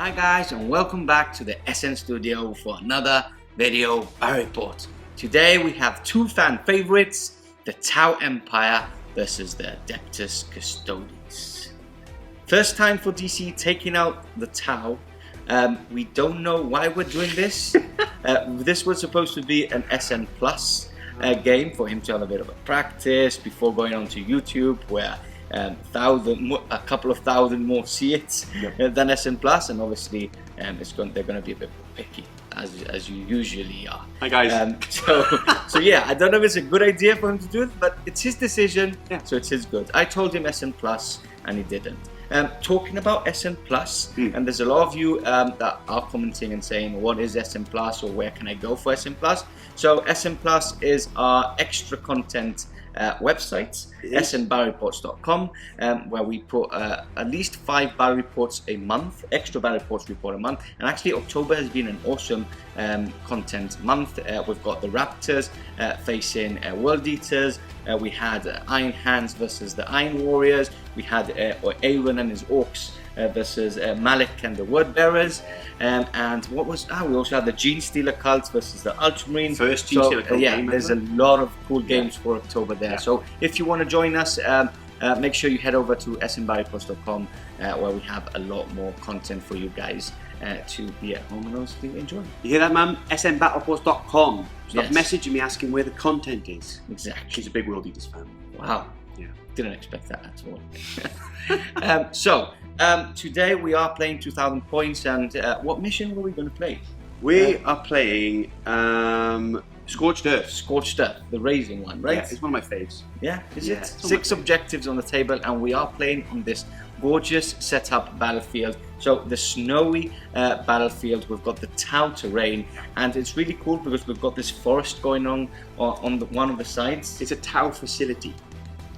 Hi guys, and welcome back to the SN Studio for another video battle report. Today we have two fan favorites, the Tau Empire versus the Adeptus Custodes. First time for DC taking out the Tau. We don't know why we're doing this. This was supposed to be an SN Plus game for him to have a bit of a practice before going on to YouTube, where a couple of thousand more see it than SN Plus, and obviously they're going to be a bit more picky, as you usually are. Hi guys. So yeah, I don't know if it's a good idea for him to do it, but it's his decision, so it's his good. I told him SN Plus, and he didn't. Talking about SN Plus, and there's a lot of you that are commenting and saying, what is SN Plus, or where can I go for SN Plus? So SN Plus is our extra content website, snbattlereports.com, where we put at least 5 battle reports a month, extra battle reports report a month. And actually October has been an awesome content month. We've got the Raptors facing World Eaters. We had Iron Hands versus the Iron Warriors. We had Aaron and his Orcs versus Malik and the Word Bearers, and what was we also had the Gene Stealer Cults versus the Ultramarine. First Gene Stealer Cult game. There's a lot of cool games for October there. So if you want to join us, make sure you head over to snbattlereports.com, where we have a lot more content for you guys to be at home and honestly enjoy. You hear that, man? snbattlereports.com. Stop messaging me asking where the content is. Exactly. She's a big World Eaters fan. Wow. Yeah. Didn't expect that at all. Today we are playing 2,000 points, and what mission were we going to play? We are playing Scorched Earth. Scorched Earth, the raising one, right? Yeah, it's one of my faves. Yeah, is it? 6 objectives on the table, and we are playing on this gorgeous setup battlefield. So the snowy battlefield, we've got the Tau terrain, and it's really cool because we've got this forest going on one of the sides. It's a Tau facility.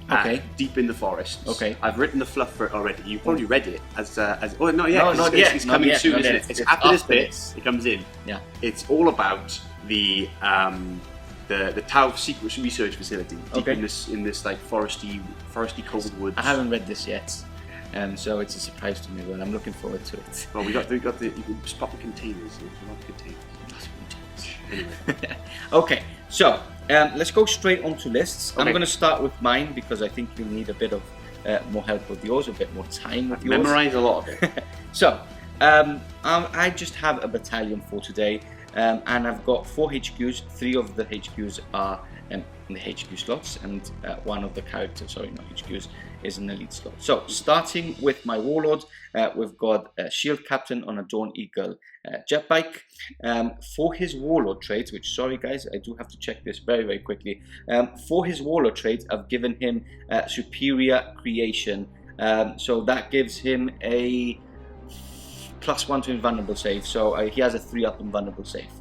Okay. Deep in the forest. Okay. I've written the fluff for it already. You've probably read it as oh not yet. No, not yet. It's coming soon, isn't it? It's after this bit. It comes in. Yeah. It's all about the Tau secret research facility deep in this like foresty cold woods. I haven't read this yet, so it's a surprise to me, but I'm looking forward to it. Well, we got the you can spot the containers. A lot of containers. Anyway. Okay, so let's go straight onto lists. Okay. I'm going to start with mine because I think you'll need a bit of more help with yours, a bit more time with yours. Memorize a lot of it. So I just have a battalion for today, and I've got 4 HQs. 3 of the HQs are in the HQ slots, and one of the characters, sorry, not HQs, is an elite slot. So starting with my Warlord, we've got a Shield Captain on a Dawn Eagle jet bike. For his Warlord trait, which, sorry guys, I do have to check this very, very quickly. For his Warlord trait, I've given him Superior Creation. So that gives him a +1 to invulnerable save. So he has a 3-up invulnerable save.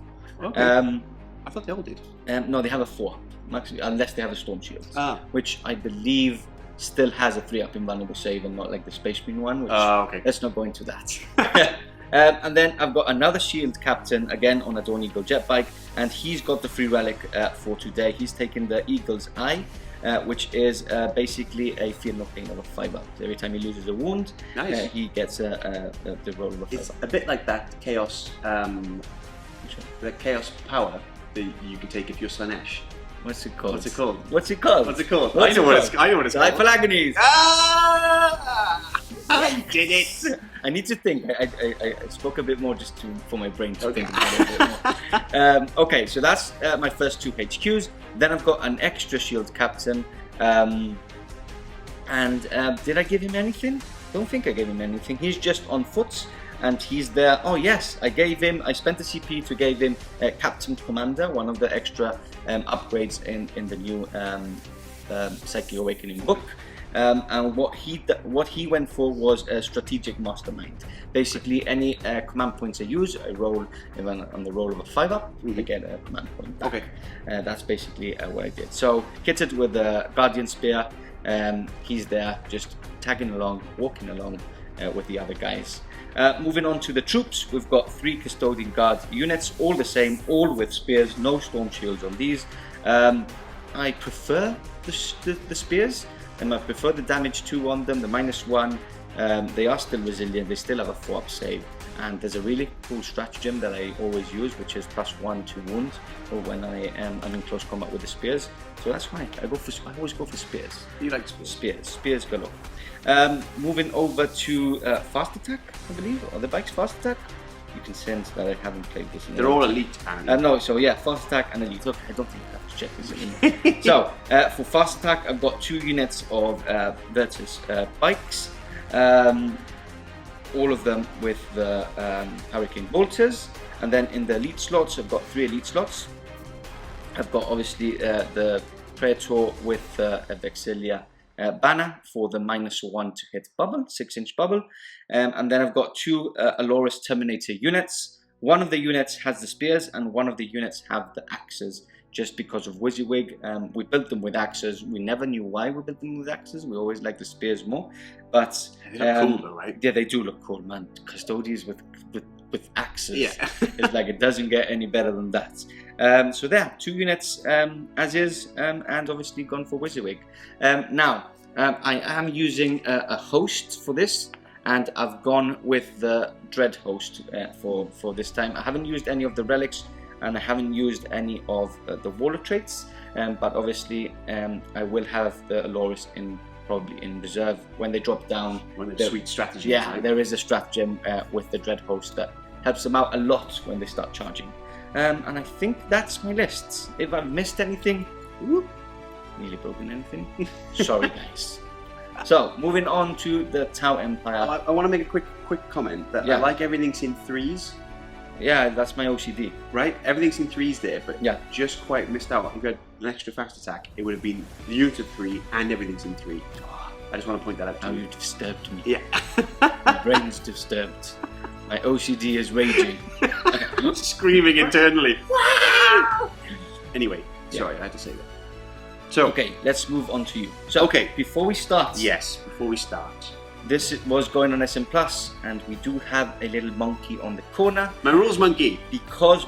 Okay. I thought they all did. No, they have a 4, unless they have a Storm Shield, which I believe still has a 3-up invulnerable save, and not like the Space Marine one, which let's not go into that. And then I've got another Shield Captain, again on a Dawn Eagle jet bike, and he's got the free relic for today. He's taken the Eagle's Eye, which is basically a Feel No Pain of a 5-up. Every time he loses a wound, he gets the roll of a 5-up. It's a bit like that Chaos, the Chaos power that you can take if you're Slanesh. What's it called? What's it called? What's it called? What's it called? I know what it's called. Hyperagonies. I did it! I need to think. I spoke a bit more just for my brain to think about it a bit more. Okay, so that's my first 2 HQs. Then I've got an extra Shield Captain. And did I give him anything? Don't think I gave him anything. He's just on foot, and he's there. Oh yes, I spent the CP to give him Captain Commander, one of the extra upgrades in the new Psychic Awakening book. And what he went for was a Strategic Mastermind. Basically, any command points I use, I roll on the roll of a 5-up, I get a command point back. Okay. That's basically what I did. So kitted with a Guardian Spear, he's there just tagging along, walking along with the other guys. Moving on to the troops, we've got 3 Custodian Guard units, all the same, all with spears, no Storm Shields on these. I prefer the spears, and I prefer the damage 2 on them, the -1. They are still resilient, they still have a 4-up save. and there's a really cool stratagem that I always use, which is +1 to wound, or when I'm in close combat with the spears. So that's why I always go for spears. You like spears? Spears galore. Moving over to fast attack, I believe, or the bike's fast attack. You can sense that I haven't played this. They're all elite, apparently. No, so yeah, fast attack and elite. Look, I don't think I have to check this anymore. So for fast attack, I've got 2 units of Virtus bikes. All of them with the Hurricane Bolters, and then in the elite slots I've got 3 elite slots. I've got obviously the Praetor with a Vexilia banner for the -1 to hit bubble, 6-inch bubble, and then I've got 2 Aloris Terminator units. One of the units has the spears and one of the units have the axes, just because of WYSIWYG. We built them with axes. We never knew why we built them with axes. We always liked the spears more, but they look cool though, right? Yeah, they do look cool, man. Custodes with axes. Yeah. It's like it doesn't get any better than that. So there, 2 units as is, and obviously gone for WYSIWYG. Now, I am using a host for this, and I've gone with the Dread host for this time. I haven't used any of the relics, and I haven't used any of the Warlord traits, but obviously I will have the Aloris probably in reserve when they drop down. One of the sweet strategies. Yeah, right? there is a stratagem with the Dread host that helps them out a lot when they start charging. And I think that's my list. If I've missed anything, whoop, nearly broken anything, sorry guys. So moving on to the Tau Empire. I want to make a quick comment that I like everything's in 3s. Yeah, that's my OCD. Right? Everything's in 3s there, but yeah, just quite missed out. If you had an extra fast attack, it would have been the unit of 3 and everything's in 3. I just want to point that out to you. Now you've disturbed me. Yeah. My brain's disturbed. My OCD is raging. Screaming internally. Anyway, sorry, I had to say that. So, okay, let's move on to you. So, okay, before we start. Yes, before we start. This was going on SM Plus, and we do have a little monkey on the corner. My rules monkey. Because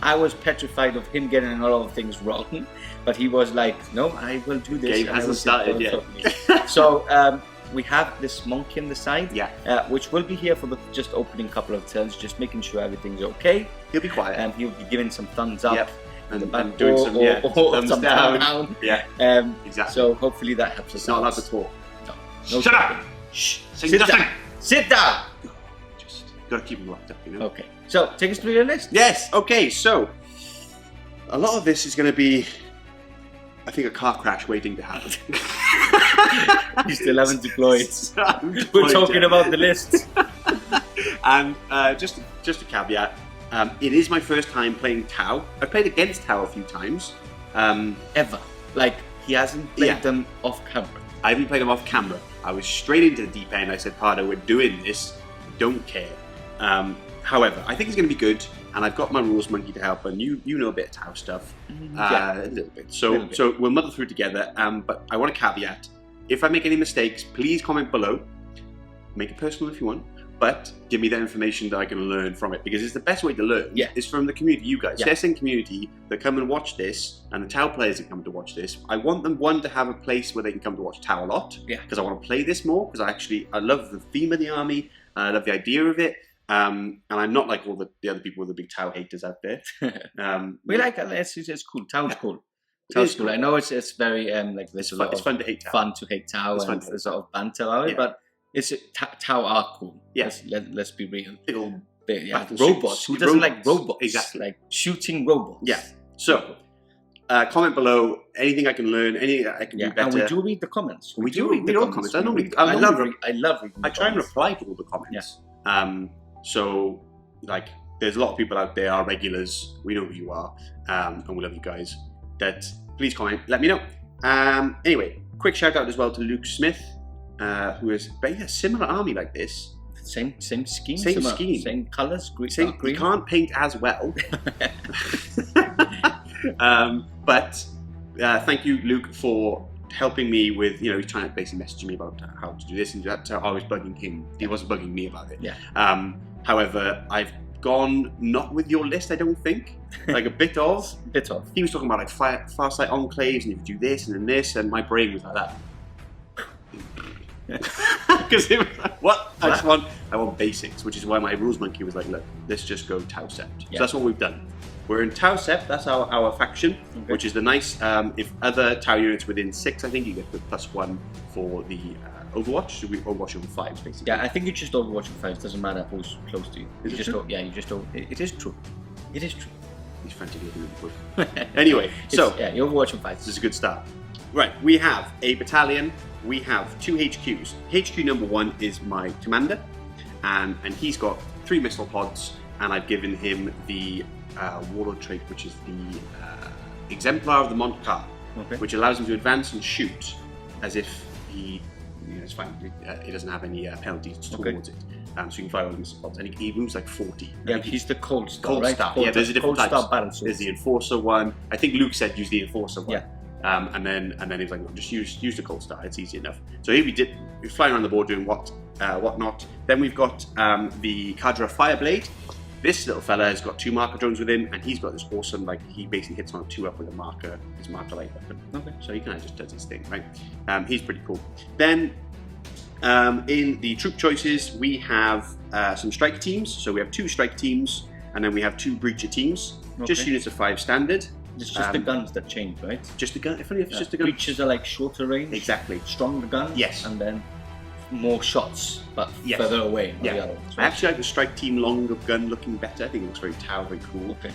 I was petrified of him getting a lot of things wrong, but he was like, no, I will do this. Game hasn't started yet. So we have this monkey on the side, which will be here for the just opening couple of turns, just making sure everything's okay. He'll be quiet. And he'll be giving some thumbs up. And doing some thumbs down. Yeah, exactly. So hopefully that helps us. It's not allowed to talk. No Shut talking. up! Shh! Sit down! Sit down! Just gotta keep him locked up, you know? Okay. So, take us through your list. Yes, okay, so a lot of this is going to be, I think, a car crash waiting to happen. You still haven't deployed. We're talking about the list. And just a caveat, it is my first time playing Tau. I've played against Tau a few times. Ever. Like, he hasn't played them off camera. I haven't played them off camera. I was straight into the deep end. I said, Pardo, we're doing this. Don't care. However, I think it's going to be good, and I've got my rules monkey to help, and you know a bit of Tau stuff. A little bit. So we'll muddle through together, but I want a caveat. If I make any mistakes, please comment below. Make it personal if you want, but give me that information that I can learn from it, because it's the best way to learn. Is from the community, you guys. Testing community that come and watch this, and the Tau players that come to watch this. I want them, one, to have a place where they can come to watch Tau a lot, because I want to play this more, because I love the theme of the army, I love the idea of it. And I'm not like all the other people with the big Tau haters out there. We like it. It's cool. Tau's cool. Tau's cool. I know it's very like there's a lot it's fun to hate Tau. Fun to hate Tau, and there's a sort of banter about it, but Tau are cool. Yes, let's be real. Big old robots. Who doesn't like robots? Exactly. Like shooting robots. Yeah. So comment below anything I can learn, anything I can do better. And we do read the comments. We do read all comments. I love reading. I try and reply to all the comments. So, like, there's a lot of people out there, our regulars, we know who you are, and we love you guys. That please comment, let me know. Anyway, quick shout out as well to Luke Smith, who is a similar army like this. Same scheme, same colours, green. He can't paint as well. But thank you, Luke, for helping me with, he's trying to basically message me about how to do this and do that. So I was bugging him. He wasn't bugging me about it. However, I've gone not with your list, I don't think. Like a bit of. He was talking about like Farsight enclaves, and if you do this and then this, and my brain was like that. Because it was like, what? I want basics, which is why my rules monkey was like, look, let's just go Tau Sept. So that's what we've done. We're in Tau Sept, that's our faction, which is the nice, if other Tau units within 6, I think you get the +1 for the Overwatch. Should we Overwatch over 5s, basically? Yeah, I think you just Overwatch over 5s, doesn't matter who's close to you. Is it true? Yeah, you just don't, it is true. It is true. He's frantically doing the book. Anyway, so yeah, you Overwatch over 5s. This is a good start. Right, we have a battalion, we have 2 HQs. HQ number 1 is my commander, and he's got 3 missile pods, and I've given him the Warlord trait, which is the Exemplar of the Mont'ka, which allows him to advance and shoot as if he, it's fine, he doesn't have any penalties towards it. So you can fire all the missile pods, and he moves like 40. Yeah, he's the Coldstar, right? Yeah, there's a different Coldstar types. Battlesuit. There's the Enforcer one. I think Luke said use the Enforcer one. Yeah. And then he was like, no, just use the Coldstar. It's easy enough. So here we're flying around the board doing whatnot. Then we've got the Khadra Fireblade. This little fella has got 2 marker drones with him, and he's got this awesome, like, he basically hits on 2 up with a marker, his Markerlight weapon. So he kind of just does his thing, right? He's pretty cool. Then in the troop choices, we have some strike teams. So we have 2 strike teams, and then we have 2 breacher teams. Just units of 5 standard. It's just the guns that change, right? Just the gun. If it's just the gun. Breaches are like shorter range. Exactly. Stronger guns. Yes. And then more shots, but further away. Yeah. The other ones, right? I actually like the strike team longer gun looking better. I think it looks very Tau, very cool. Okay.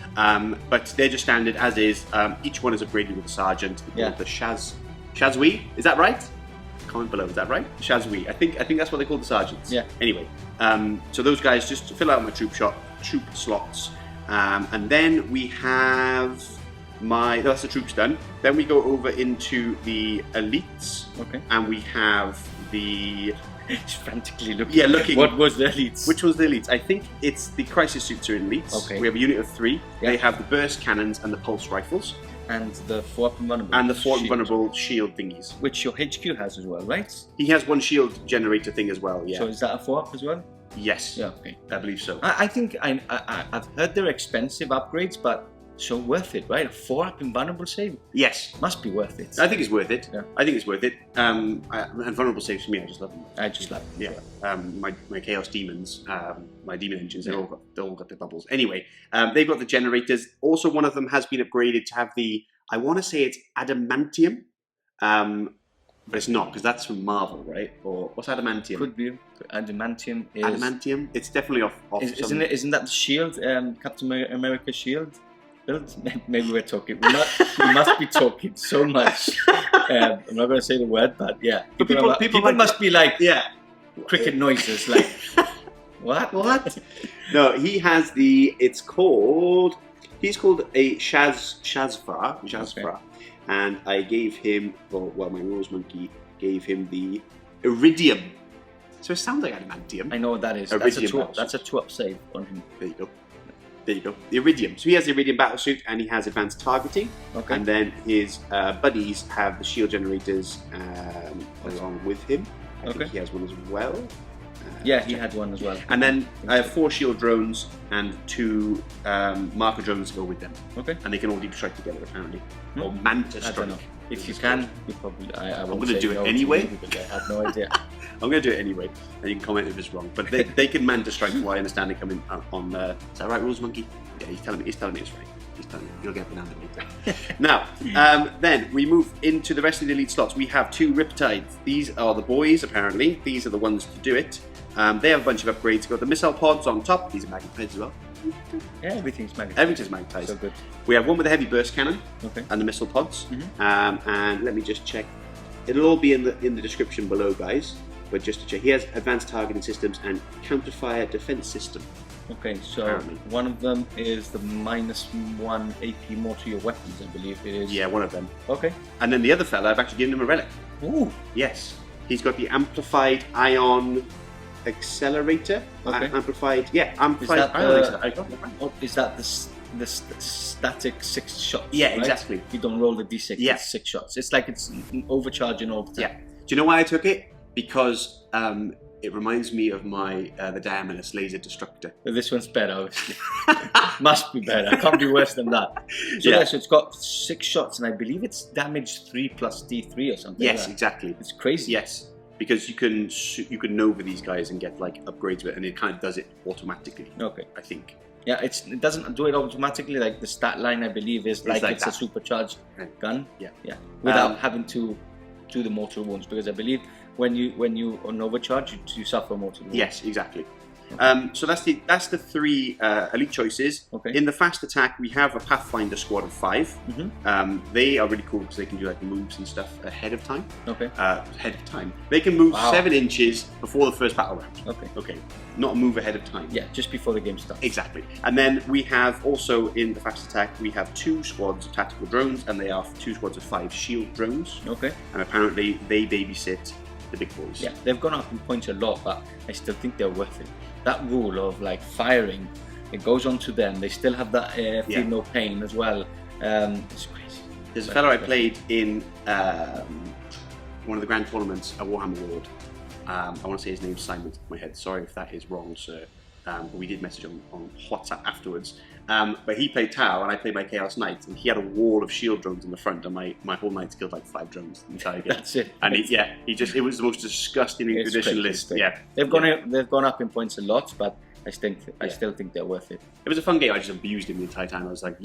But they're just standard as is. Each one is upgraded with a sergeant. They call it the Shas'ui. Is that right? Comment below. Is that right? Shas'ui. I think that's what they call the sergeants. Yeah. Anyway, so those guys just fill out my troop slots, and then we have that's the troops done. Then we go over into the elites. Okay. And we have the. It's frantically looking. Yeah, looking. What was the elites? Which was the elites? I think it's the crisis suits are in elites. Okay. We have a unit of 3. Yeah. They have the burst cannons and the pulse rifles. And the 4 up and vulnerable. And the 4 vulnerable shield thingies. Which your HQ has as well, right? He has 1 shield generator thing as well, yeah. So is that a 4 up as well? Yes. Yeah, okay. I believe so. I think I've heard they're expensive upgrades, but so worth it, right? A 4 up invulnerable save? Yes. Must be worth it. I think it's worth it. Yeah. I think it's worth it. And vulnerable saves for me, I just love them. I just love them. Yeah. My Chaos Demons, my Demon Engines, they all got the bubbles. Anyway, they've got the generators. Also, one of them has been upgraded to have the, I want to say it's Adamantium, but it's not, because that's from Marvel, right? Or what's Adamantium? Could be. Adamantium is... Adamantium? It's definitely off Isn't that the shield, Captain America shield? Maybe we're talking. We must be talking so much. I'm not going to say the word, but yeah. People must be like, cricket noises, like, what? No, he has he's called a Shas'fra, Okay. and I gave him, my rules monkey gave him the Iridium. So it sounds like Adamantium. I know what that is. That's a 2 up save on him. There you go. The Iridium. So he has the Iridium Battlesuit, and he has advanced targeting. Okay. And then his buddies have the shield generators along with him. I think he has one as well. Yeah, he had one as well. And then I have 4 shield drones and 2 marker drones go with them. Okay. And they can all deep strike together apparently. Or manta strike. I don't know. If you can, you probably. I'm going to do it anyway. Because I have no idea. I'm going to do it anyway, and you can comment if it's wrong. But they can manta strike. From what I understand, they come in on. Is that right, Rules Monkey? Yeah, he's telling me it's right. He's telling me. You'll get banana later. Now, then we move into the rest of the elite slots. We have 2 Riptides. These are the boys, apparently. These are the ones to do it. They have a bunch of upgrades. We've got the missile pods on top. These are magnetized as well. Yeah, everything's magnetized. Everything's magnetized. So good. We have one with a heavy burst cannon and the missile pods. And let me just check. It'll all be in the description below, guys. But just to check, he has advanced targeting systems and counterfire defense system. Okay, so apparently. One of them is the -1 AP more to your weapons, I believe it is. Yeah, one of them. Okay. And then the other fella, I've actually given him a relic. Ooh. Yes. He's got the amplified ion accelerator. Okay. Amplified ion accelerator. Is that the static 6 shots? Yeah, right? exactly. You don't roll the d6, Yeah. it's 6 shots. It's like it's overcharging all the time. Yeah. Do you know why I took it? Because it reminds me of my the Diamonus laser destructor. But this one's better, obviously. Must be better. It can't be worse than that. So Yeah. so it's got 6 shots, and I believe it's damage 3 plus D3 or something. Yes, like that. exactly. It's crazy. Yes. because you can nova these guys and get like upgrades with it, and it kind of does it automatically. Okay. I think. Yeah, it doesn't do it automatically. Like the stat line, I believe, is like it's a supercharged gun. Yeah. Yeah. Without having to do the mortal wounds, because I believe when you on overcharge, you suffer mortal wounds. Yes, exactly. So that's the 3 elite choices. Okay. In the fast attack, we have a Pathfinder squad of 5. They are really cool because they can do like moves and stuff ahead of time. Okay. Ahead of time. They can move 7 inches before the first battle round. Okay. Okay. Not move ahead of time. Yeah, just before the game starts. Exactly. And then we have also in the fast attack, we have 2 squads of tactical drones, and they are 2 squads of 5 shield drones. Okay. And apparently they babysit the big boys. Yeah, they've gone up in points a lot, but I still think they're worth it. That rule of like firing, it goes on to them. They still have that feel no pain as well. It's crazy. There's a fellow I played in one of the grand tournaments at Warhammer World. I want to say his name's Simon in my head. Sorry if that is wrong, sir. But we did message on WhatsApp afterwards. But he played Tau and I played my Chaos Knight, and he had a wall of shield drones in the front, and my whole knight's killed like 5 drones the entire game. That's it. And it was the most disgusting Inquisition list. Yeah, they've gone up in points a lot, but I still think they're worth it. It was a fun game. I just abused him the entire time. I was like,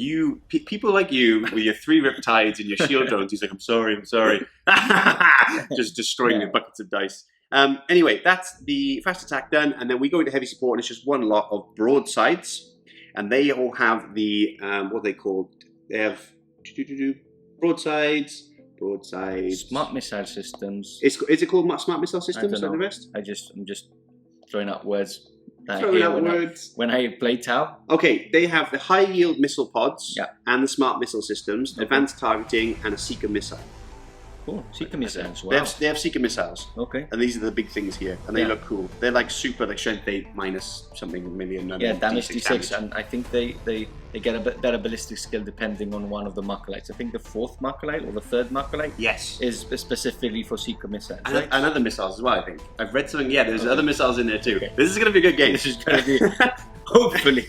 people like you with your 3 Riptides and your shield drones. He's like, I'm sorry. Just destroying the buckets of dice. Anyway, that's the fast attack done, and then we go into heavy support, and it's just one lot of broadsides, and they all have the what are they called? They have broadsides. Smart missile systems. Is it called smart missile systems? Like the rest? I'm just throwing out words. When I play Tau. Okay, they have the high yield missile pods and the smart missile systems, advanced targeting, and a seeker missile. Cool. Seeker missiles. Wow. They have seeker missiles. Okay. And these are the big things here, and they look cool. They're like super, like strength 8 minus something million. Yeah, damage D6, and I think they get a bit better ballistic skill depending on one of the Markerlights. I think the 4th Markerlight or the 3rd Markerlight. Yes. Is specifically for seeker missiles. And other missiles as well. I think I've read something. Yeah, there's other missiles in there too. Okay. This is going to be a good game. This is going to be hopefully.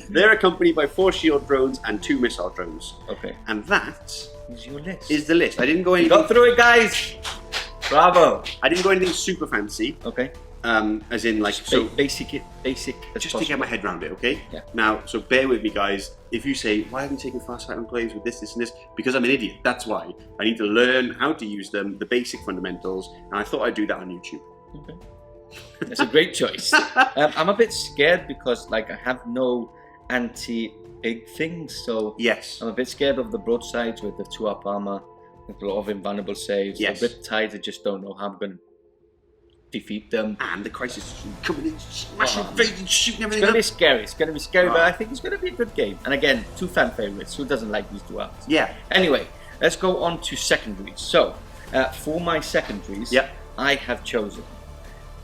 They're accompanied by 4 shield drones and 2 missile drones. Okay. And that is your list. Is the list. I didn't go anything. Got through it, guys. Bravo. I didn't go anything super fancy. Okay. As in like basic. Just to get my head around it, okay? Yeah. Now, so bear with me, guys. If you say, why haven't you taken fast fight enclaves with this, and this? Because I'm an idiot. That's why. I need to learn how to use them, the basic fundamentals, and I thought I'd do that on YouTube. Okay. That's a great choice. I'm a bit scared because like I have no anti-big things, so yes, I'm a bit scared of the broadsides with the 2 up armor, with a lot of invulnerable saves. Yes. The Riptides, I just don't know how I'm going to defeat them. And the crisis coming in, smashing face and shooting everything. It's going to be scary. It's going to be scary, but I think it's going to be a good game. And again, 2 fan favorites. Who doesn't like these 2 arms? Yeah. Anyway, let's go on to secondaries. So, for my secondaries, I have chosen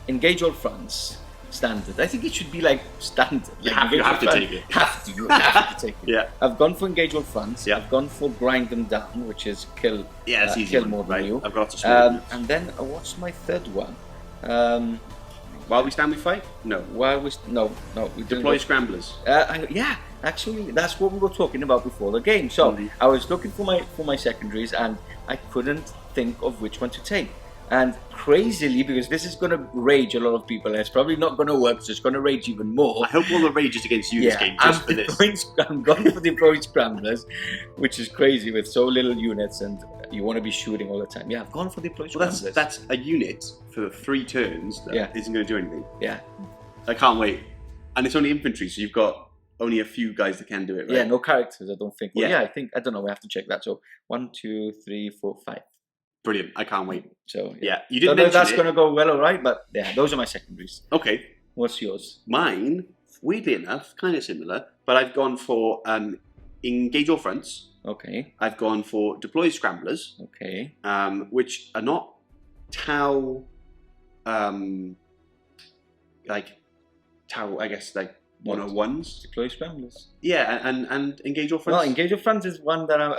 Engage All Fronts, standard. I think it should be like standard. You have to take it. You have to take it. Yeah. I've gone for Engage All Fronts. Yeah. I've gone for Grind Them Down, which is kill. Yeah, it's easy. Kill more than you. I've got lots of and then what's my 3rd one? While we stand, we fight. No. We deploy scramblers. Yeah, actually, that's what we were talking about before the game. So I was looking for my secondaries, and I couldn't think of which one to take. And crazily, because this is going to rage a lot of people, and it's probably not going to work, so it's going to rage even more. I hope all the rage is against you this game, just for this. I'm going for deployed scramblers, which is crazy with so little units, and you want to be shooting all the time. Yeah, I've gone for deployed scramblers. That's a unit for 3 turns that isn't going to do anything. Yeah. I can't wait. And it's only infantry, so you've got only a few guys that can do it, right? Yeah, no characters, I don't think. Well, I don't know, we have to check that. So 1, 2, 3, 4, 5. Brilliant, I can't wait. So you didn't mention that's going to go well, all right, but yeah, those are my secondaries. Okay. What's yours? Mine, weirdly enough, kind of similar, but I've gone for Engage All Fronts. Okay. I've gone for Deploy Scramblers. Okay. Which are not Tau, I guess, like 101s. Deploy Scramblers. Yeah, and Engage All Fronts. Well, Engage All Fronts is one that I'm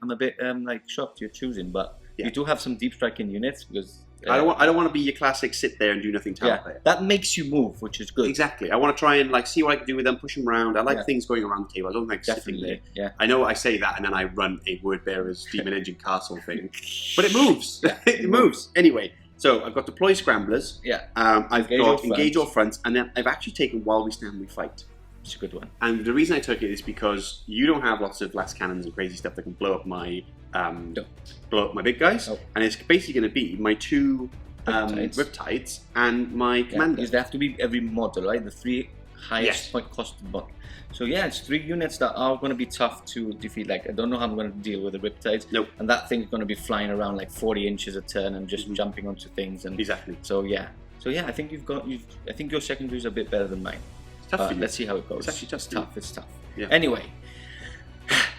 a bit like shocked you're choosing, but you do have some deep striking units because I don't want to be your classic sit there and do nothing Tau player. That makes you move, which is good. Exactly. I want to try and like see what I can do with them, push them around. I like things going around the table. I don't like sitting there. Yeah. I know I say that and then I run a Word Bearer's Demon Engine Castle thing, but it moves. It moves. Anyway, So I've got deploy scramblers. Yeah. I've got engage all fronts, and then I've actually taken while we stand we fight. It's a good one. And the reason I took it is because you don't have lots of last cannons and crazy stuff that can blow up my big guys, and it's basically going to be my 2 Riptides and my commander. Because they have to be every model, right? The 3 highest point costed model. So yeah, it's 3 units that are going to be tough to defeat. Like, I don't know how I'm going to deal with the Riptides. Nope. And that thing's going to be flying around like 40 inches a turn and just jumping onto things. And exactly. So yeah, I think I think your secondaries are a bit better than mine. It's tough for you. Let's see how it goes. It's actually just tough. It's tough. Yeah. Anyway,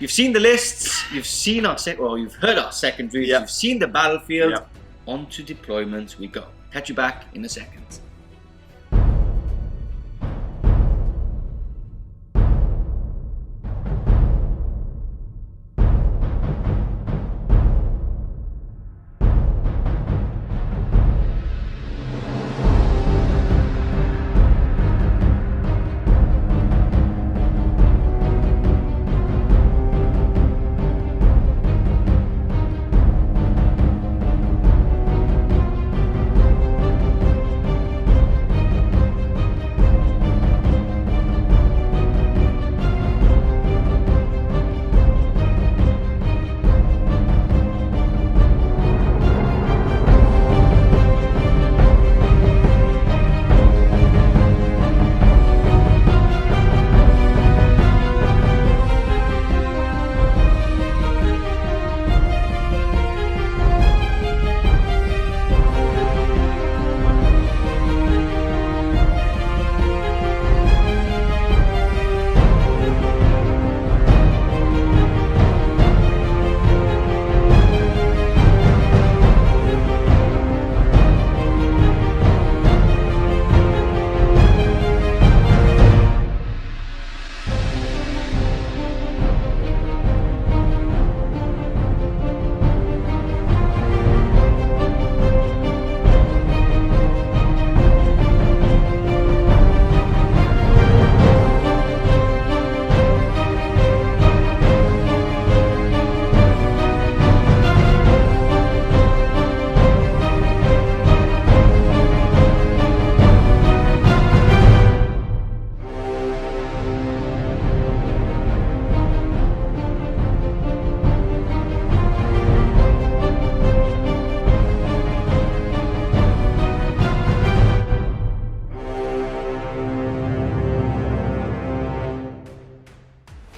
you've seen the lists. You've seen you've heard our secondaries. Yep. You've seen the battlefield. Yep. On to deployments we go. Catch you back in a second.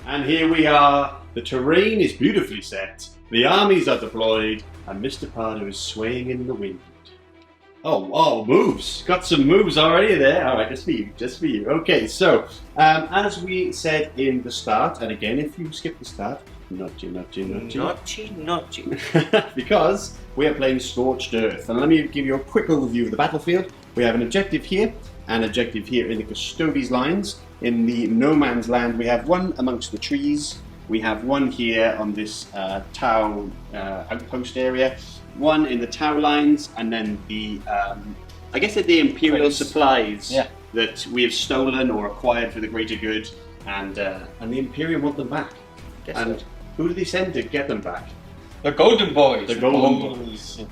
And here we are. The terrain is beautifully set. The armies are deployed, and Mr. Pardo is swaying in the wind. Oh, moves. Got some moves already there. All right, just for you. Okay, so as we said in the start, and again, if you skip the start, Naughty. Because we are playing Scorched Earth. And let me give you a quick overview of the battlefield. We have an objective here, an objective here in the Custodes lines. In the no man's land, we have one amongst the trees. We have one here on this Tau outpost area, one in the Tau lines, and then the, I guess they're the Imperial supplies that we have stolen or acquired for the greater good, and the Imperium want them back. And who do they send to get them back? The Golden Boys. The Golden Boys.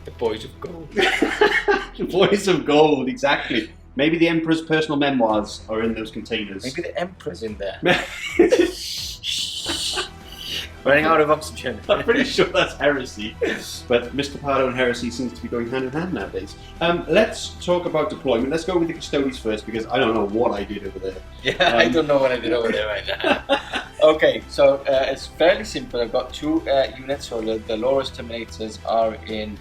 The Boys of Gold. The Boys of Gold, exactly. Maybe the Emperor's personal memoirs are in those containers. Maybe the Emperor's in there. Running out of oxygen. I'm pretty sure that's heresy. But Mr. Pardo and heresy seems to be going hand in hand nowadays. Let's talk about deployment. Let's go with the Custodes first, because I don't know what I did over there. Yeah, I don't know what I did over there right now. Okay, so it's fairly simple. I've got 2 units. So the Loras Terminators are in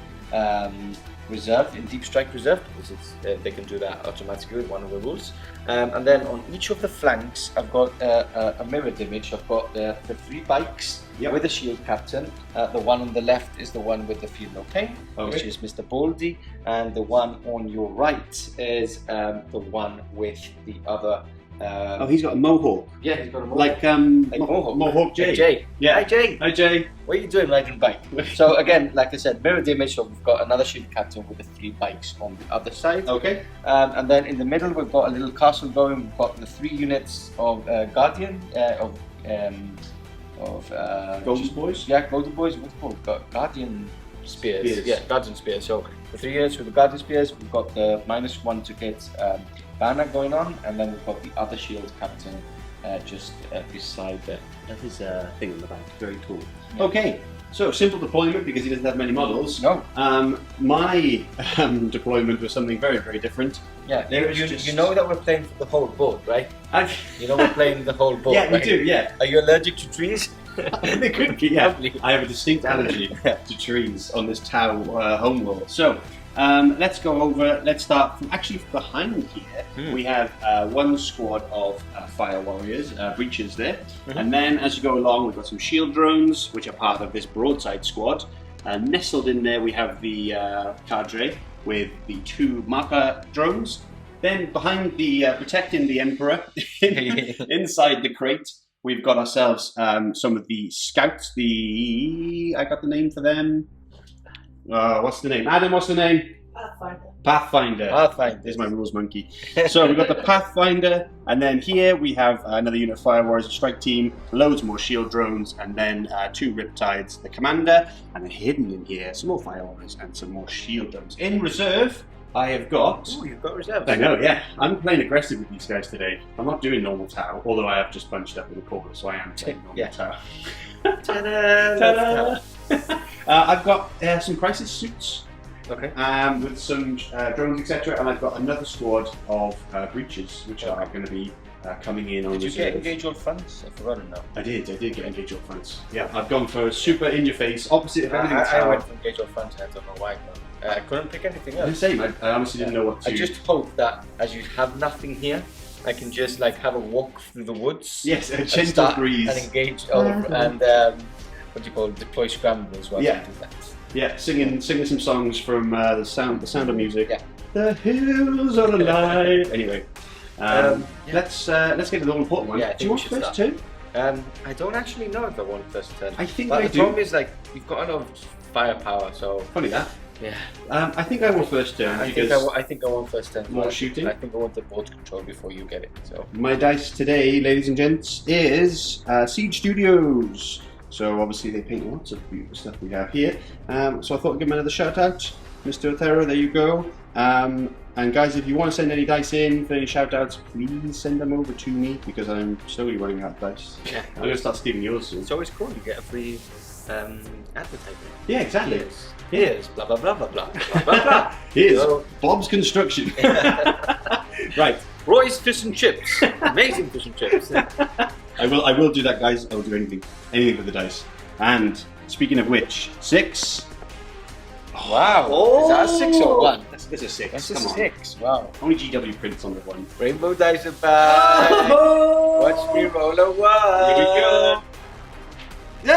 reserve, in Deep Strike Reserve, because they can do that automatically with one of the rules. And then on each of the flanks, I've got a mirrored image. I've got the 3 bikes with a shield captain. The one on the left is the one with the Feel No Pain, which is Mr. Baldy, and the one on your right is the one with the other. He's got a mohawk. Yeah, he's got a mohawk. Like Mohawk Jay. Hey, Jay. Yeah. Hi, Jay. Hi, Jay. What are you doing riding a bike? So again, like I said, mirrored image. So we've got another shield captain with the 3 bikes on the other side. Okay. And then in the middle, we've got a little castle going. We've got the 3 units of Guardian Golden Boys. Yeah, Golden Boys. What's it called? Guardian. spears. Yeah, guardian spears. So the 3 units with the guardian spears, we've got the -1 to get banner going on, and then we've got the other shield captain just beside there. That is a thing on the back. Very cool. Yeah. Okay, so simple deployment because he doesn't have many models. No. My deployment was something very, very different. Yeah, you know that we're playing for the whole board, right? You know we're playing the whole board. Yeah, right? we do. Yeah. Are you allergic to trees? They could be. Yeah. I have a distinct allergy to trees on this Tau homeworld. So. Let's go over. Let's start from actually behind here. We have one squad of fire warriors, breaches there, and then as you go along, we've got some shield drones, which are part of this broadside squad. Nestled in there, we have the cadre with the 2 marker drones. Then behind the protecting the emperor, inside the crate, we've got ourselves some of the scouts. I got the name for them. What's the name? Adam, what's the name? Pathfinder. Pathfinder. There's my rules monkey. So we've got the Pathfinder, and then here we have another unit of fire warriors, a strike team, loads more shield drones, and then 2 Riptides, the commander, and then hidden in here, some more fire warriors and some more shield drones. In reserve, I have got... Oh, you've got reserves. I know, yeah. I'm playing aggressive with these guys today. I'm not doing normal Tau, although I have just bunched up in the corner, so I am playing normal Tau. Ta-da! Ta-da! I've got some crisis suits, with some drones, etc., and I've got another squad of breaches, which are going to be coming in on reserve. Did you get engage all fronts? I've forgotten now. I did get engage all fronts. Yeah, I've gone for super in your face, opposite of everything. I went for engage all fronts, and I don't know why. I couldn't pick anything else. The same. I honestly didn't know what to. I just hope that as you have nothing here, I can just like have a walk through the woods. Yes, a gentle breeze. And engage and what do you call it? Deploy scramble as well. Yeah. Yeah, singing some songs from the sound of music. Yeah. The hills are alive. Anyway, let's get to the all important one. Yeah, do you want first turn? I don't actually know if I want first turn. I think but I the do. problem is like you've got a lot of firepower, so funny that. Yeah. I think I will first turn. I think I want first turn. More shooting. I think I want the board control before you get it. So my dice today, ladies and gents, is Siege Studios. So obviously they paint lots of beautiful stuff we have here. So I thought I'd give them another shout out. Mr. Otero, there you go. And guys, if you want to send any dice in for any shout outs, please send them over to me because I'm slowly running out of dice. Yeah. I'm going to start stealing yours soon. It's always cool, you get a free advertisement. Yeah, exactly. Here's blah blah blah blah blah blah blah blah. Here's Bob's Construction. Right. Roy's Fish and Chips. Amazing fish and chips. I will do that, guys. I will do anything for the dice. And speaking of which, 6. Wow. Oh, is that a 6 or 1? That's a 6. That's Come a 6. Wow. Only GW prints on the 1. Rainbow dice are back. Oh! Watch me roll a 1. Here we go. Yay!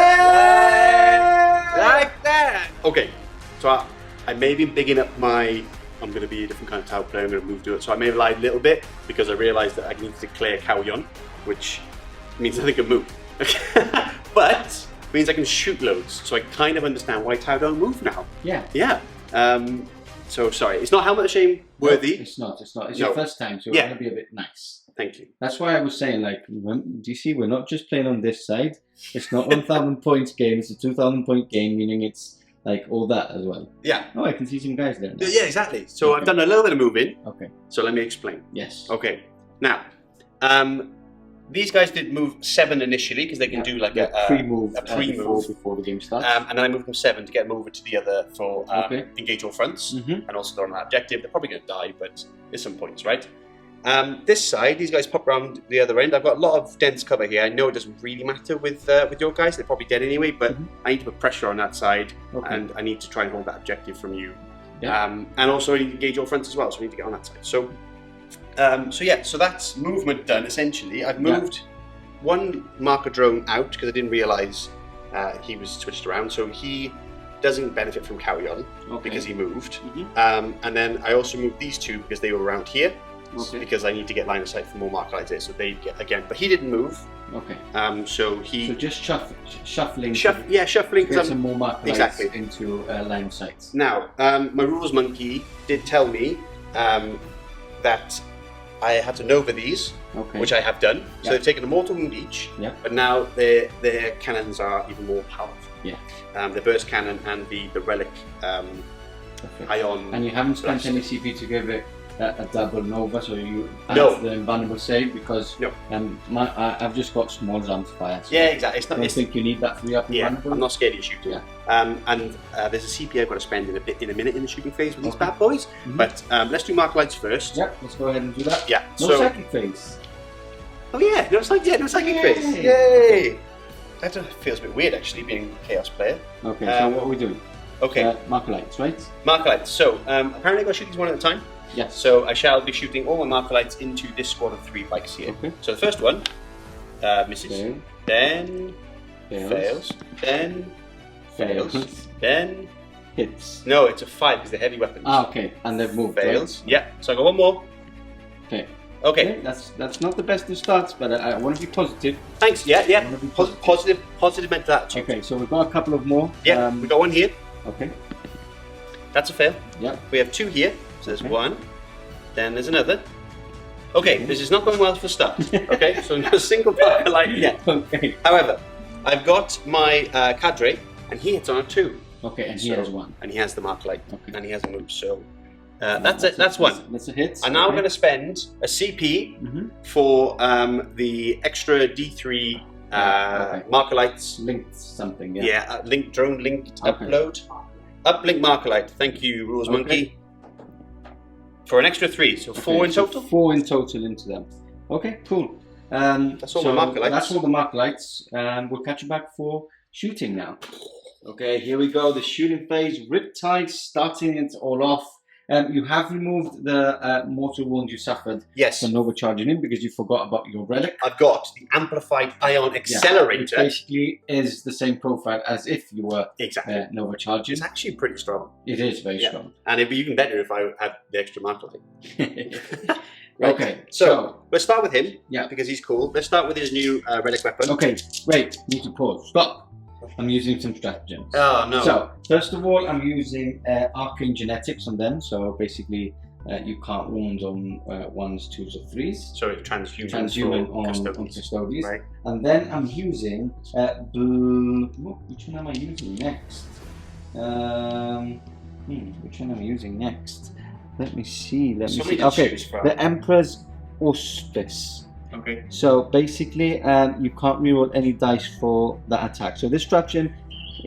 Like that. Okay, so I may be bigging up my. I'm going to be a different kind of Tau player. I'm going to move to it. So I may have lied a little bit because I realised that I need to declare Kauyon, which means I can move. But means I can shoot loads. So I kind of understand why Tau don't move now. Yeah. Yeah. So sorry, it's not Helmet of Shame worthy. No, it's not. It's not. It's your first time, so we're going to be a bit nice. Thank you. That's why I was saying, like, do you see? We're not just playing on this side. It's not 1,000 points game. It's a 2,000 point game, meaning it's like all that as well. Yeah. Oh, I can see some guys there now. Yeah, exactly. So I've done a little bit of moving. Okay. So let me explain. Yes. Okay. Now, these guys did move 7 initially because they can do like a pre-move before the game starts. And then I moved them 7 to get them over to the other for engage all fronts. And also they're on that objective. They're probably going to die, but there's some points, right? This side, these guys pop around the other end. I've got a lot of dense cover here. I know it doesn't really matter with your guys. They're probably dead anyway, but I need to put pressure on that side, and I need to try and hold that objective from you. Yeah. And also I need to engage all fronts as well, so I need to get on that side. So, so that's movement done, essentially. I've moved one marker drone out, because I didn't realise he was switched around, so he doesn't benefit from Kauyon, because he moved. And then I also moved these 2 because they were around here. Because I need to get line of sight for more Markerlight here, so they get again. But he didn't move. Okay. So just shuffling. Shuffling. Get some more Markerlights into line of sight. Now, my rules monkey did tell me that I had to nova these, which I have done. So they've taken a mortal wound each. But now their cannons are even more powerful. Yeah. The burst cannon and the relic ion. And you haven't spent blast. any CP to give it a double Nova, so you add No. the invulnerable save because No. I've just got small arms fire. So Yeah, exactly. It's I not. don't It's, think you need that 3-up yeah, invulnerable. I'm not scared of shooting. Yeah. And there's a CP I've got to spend in a minute in the shooting phase with these Okay. bad boys. Mhm. But let's do Markerlights first. Yeah, let's go ahead and do that. Yeah. No so. psychic phase. Oh yeah, no psychic phase. Yay! That feels a bit weird actually, being a Chaos player. Okay, so what are we doing? Okay. Markerlights, right? Markerlights. So apparently I've got to shoot these one at a time. Yes. So I shall be shooting all my Markerlights into this squad of 3 bikes here. Okay. So the first one misses. Fail. Then Fails. fails. Then Fails. Then Hits. no, it's a 5 because they're heavy weapons. Ah, okay. And they've moved. Fails. Right? Yeah. So I got one more. Okay. Okay. That's not the best of starts, but I want to be positive. Thanks. Yeah. I wanna be Positive mental attitude. Okay, so we've got a couple of more. Yeah. We got one here. Okay. That's a fail. Yeah. We have 2 here. So there's Okay. 1. Then there's another. Okay, this is not going well for start. Okay, so not a single Markerlight yet. Okay. However, I've got my Cadre, and he hits on a 2. Okay, and he So- has 1. And he has the Markerlight, Okay. and he has a move. So that's it. That's 1. That's a hit. I'm now going to spend a CP for the extra D3 Okay. Markerlights. Linked something. Yeah, Yeah. link drone linked Okay. upload. Uplink Markerlight. Thank you, Rules Okay. Monkey. For an extra 3, so 4 in so total. 4 in total into them. Okay, cool. That's all the Markerlights. That's all the Markerlights. We'll catch you back for shooting now. Okay, here we go. The shooting phase. Riptides starting it all off. You have removed the mortal wound you suffered Yes. from overcharging in because you forgot about your relic. I've got the amplified ion Yeah, accelerator. it basically is the same profile as if you were Exactly. Nova charging. It's actually pretty strong. It is very Yeah. strong. And it'd be even better if I had the extra Markerlight. Right. Okay, So let's start with him. Yeah. Because he's cool. Let's start with his new relic weapon. okay, wait, need to pause. Stop. I'm using some stratagems. Oh no. So, first of all, I'm using arcane genetics on them. So basically, you can't wound on 1s, 2s, or 3s. Sorry, transhuman. Transhuman for on Custodes. Custodes. Right. And then I'm using which one am I using next? Which one am I using next? Let me see. So many to Okay, choose from. the Emperor's Auspice. Okay. So basically, you can't reroll any dice for that attack. So this strategy,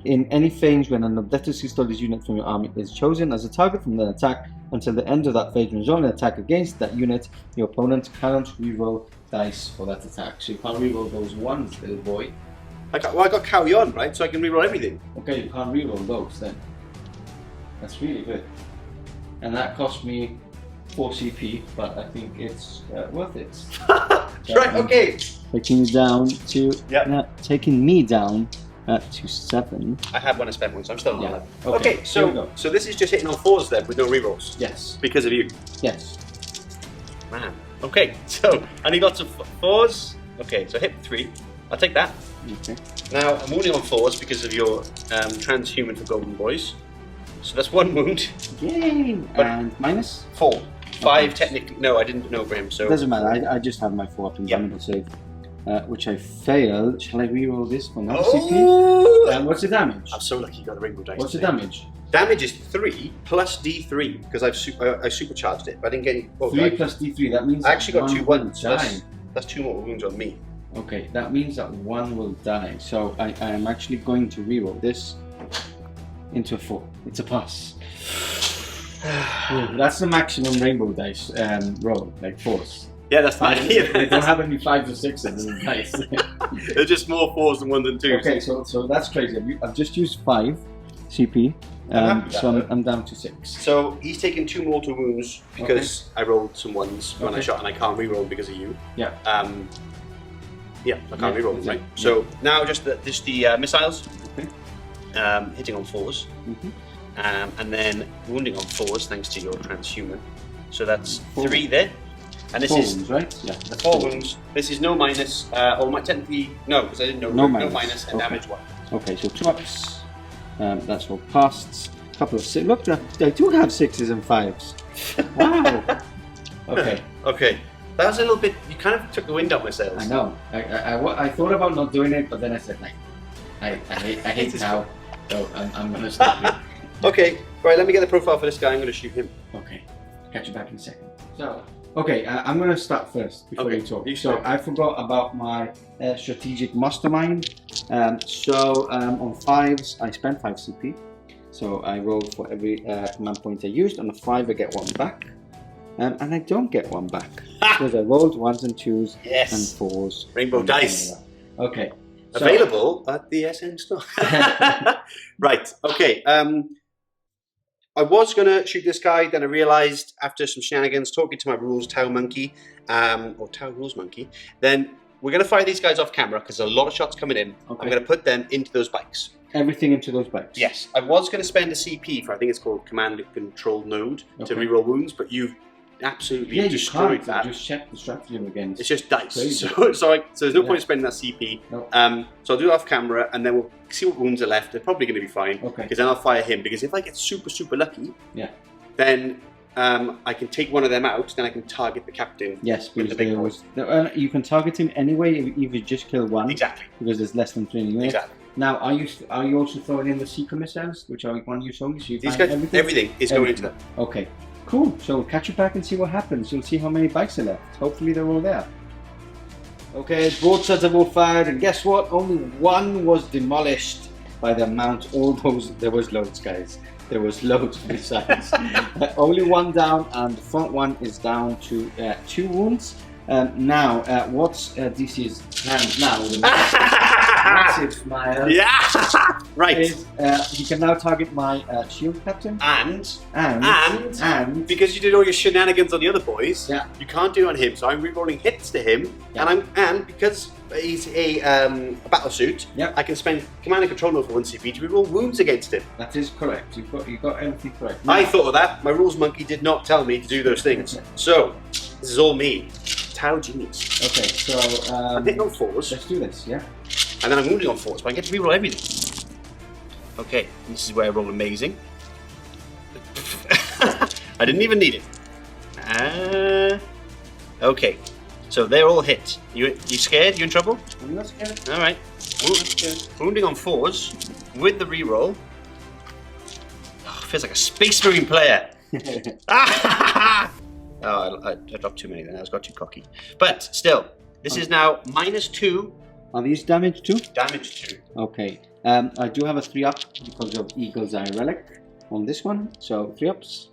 in any phase when an Objective Custodes unit from your army is chosen as a target from the attack, until the end of that phase, when resolving an attack against that unit, your opponent cannot reroll dice for that attack. So you can't reroll those 1s, little boy. I got carry on, right? So I can reroll everything. Okay, you can't reroll those then. That's really good. And that cost me 4 CP, but I think it's worth it. Right. Okay. Taking you down to taking me down to 7. I had one I spent once. I'm still on Yeah. 11. Okay, Okay. here we go. So this is just hitting on 4s then with no rerolls. Yes. Because of you. Yes. Man. Okay. So I need lots of 4s. Okay. So hit 3. I'll take that. Okay. Now I'm wounding on 4s because of your transhuman for golden boys. So that's 1 wound. Yay! But- And minus? 4. 5 Okay. technically. No, I didn't know for him. So Doesn't matter. I just have my 4 up in vulnerable save, which I failed. Shall I reroll this for another CP? Oh! What's the damage? I'm so lucky you got the rainbow dice. What's the today. damage? Damage is 3 plus D3 because I supercharged it, but I didn't get any. Oh, 3 I plus D3. That means I actually got that 2 one will wounds. die. That's 2 more wounds on me. Okay, that means that 1 will die. So I am actually going to reroll this into a 4. It's a pass. That's the maximum rainbow dice roll, like 4s. Yeah, that's fine. They don't have any 5s or 6s in the dice. They're just more 4s than 1s and 2s. Okay, so that's crazy. I've just used 5 CP, I'm happy with so that, I'm down to 6. So he's taken 2 mortal wounds because I rolled some 1s when I Okay. shot, and I can't reroll because of you. Yeah. Yeah, I can't Yeah, reroll, exactly. right? So now just the missiles, Okay. hitting on 4s, Mhm. and then wounding on 4s thanks to your transhuman. So that's 4. 3 there, and this 4 is wounds, right? Yeah. the 4 wounds. This is no minus, or might technically no, because I didn't know No no minus. minus and Okay. damage 1. Okay, so 2 ups. That's all passed. Couple of 6. Look, I do have 6s and 5s. Wow. Okay. Okay, that was a little bit. You kind of took the wind out my sails. I know. I thought about not doing it, but then I said, like, I hate now. So I'm gonna stop it. Okay, right, let me get the profile for this guy. I'm gonna shoot him. Okay, catch you back in a second. So, okay, I'm gonna start first before you talk. You so start. I forgot about my strategic mastermind. On 5s, I spent 5 CP. So I roll for every command point I used. On a 5, I get 1 back. And I don't get 1 back. Because I rolled 1s and 2s and 4s. Rainbow dice. Okay. So, available at the SN store. Right, okay. I was going to shoot this guy, then I realised after some shenanigans, talking to my rules Tau Monkey, or Tau Rules Monkey, then we're going to fire these guys off camera because there's a lot of shots coming in. Okay. I'm going to put them into those bikes. Everything into those bikes? Yes. I was going to spend a CP for, I think it's called Command and Control Node, to reroll wounds, but you've absolutely destroyed that. Just check the stratagem again. It's just dice. So there's no point in spending that CP. Nope. So I'll do it off camera and then we'll see what wounds are left. They're probably going to be fine. Okay. Because then I'll fire him. Because if I get super, super lucky, then I can take one of them out, then I can target the captain. Yes, with the big horse. You can target him anyway if you just kill 1. Exactly. Because there's less than 3 units. Exactly. Now, are you also throwing in the secret missiles, which are one you saw? So these guys, everything is going into them. Okay. Cool, so we'll catch you back and see what happens. You'll see how many bikes are left. Hopefully they're all there. Okay, broadsides have all fired, and guess what? Only 1 was demolished by the amount, there was loads, guys. There was loads of missiles. Only 1 down, and the front one is down to 2 wounds. Now, what's DC's plan now? With a massive smile. Yeah! Right. Is, he can now target my shield captain. And because you did all your shenanigans on the other boys, you can't do it on him. So I'm rerolling hits to him, and because he's a battlesuit, I can spend command and control node for 1 CP to reroll wounds against him. That is correct. You got everything correct. Now, I thought of that. My rules monkey did not tell me to do those things. So this is all me. Tau genius. Okay, so I'm hitting on 4s. Let's do this. Yeah. And then I'm wounding on 4s, but I get to reroll everything. Okay, this is where I roll amazing. I didn't even need it. Okay, so they're all hit. You scared? You in trouble? I'm not scared. All right. Wounding on 4s with the reroll. Oh, feels like a Space Marine player. Oh, I dropped too many then. I got too cocky. But still, this is now -2. Are these damage too? Damage 2. Okay. I do have a 3-up because of Eagle's Eye Relic on this one. So 3-ups.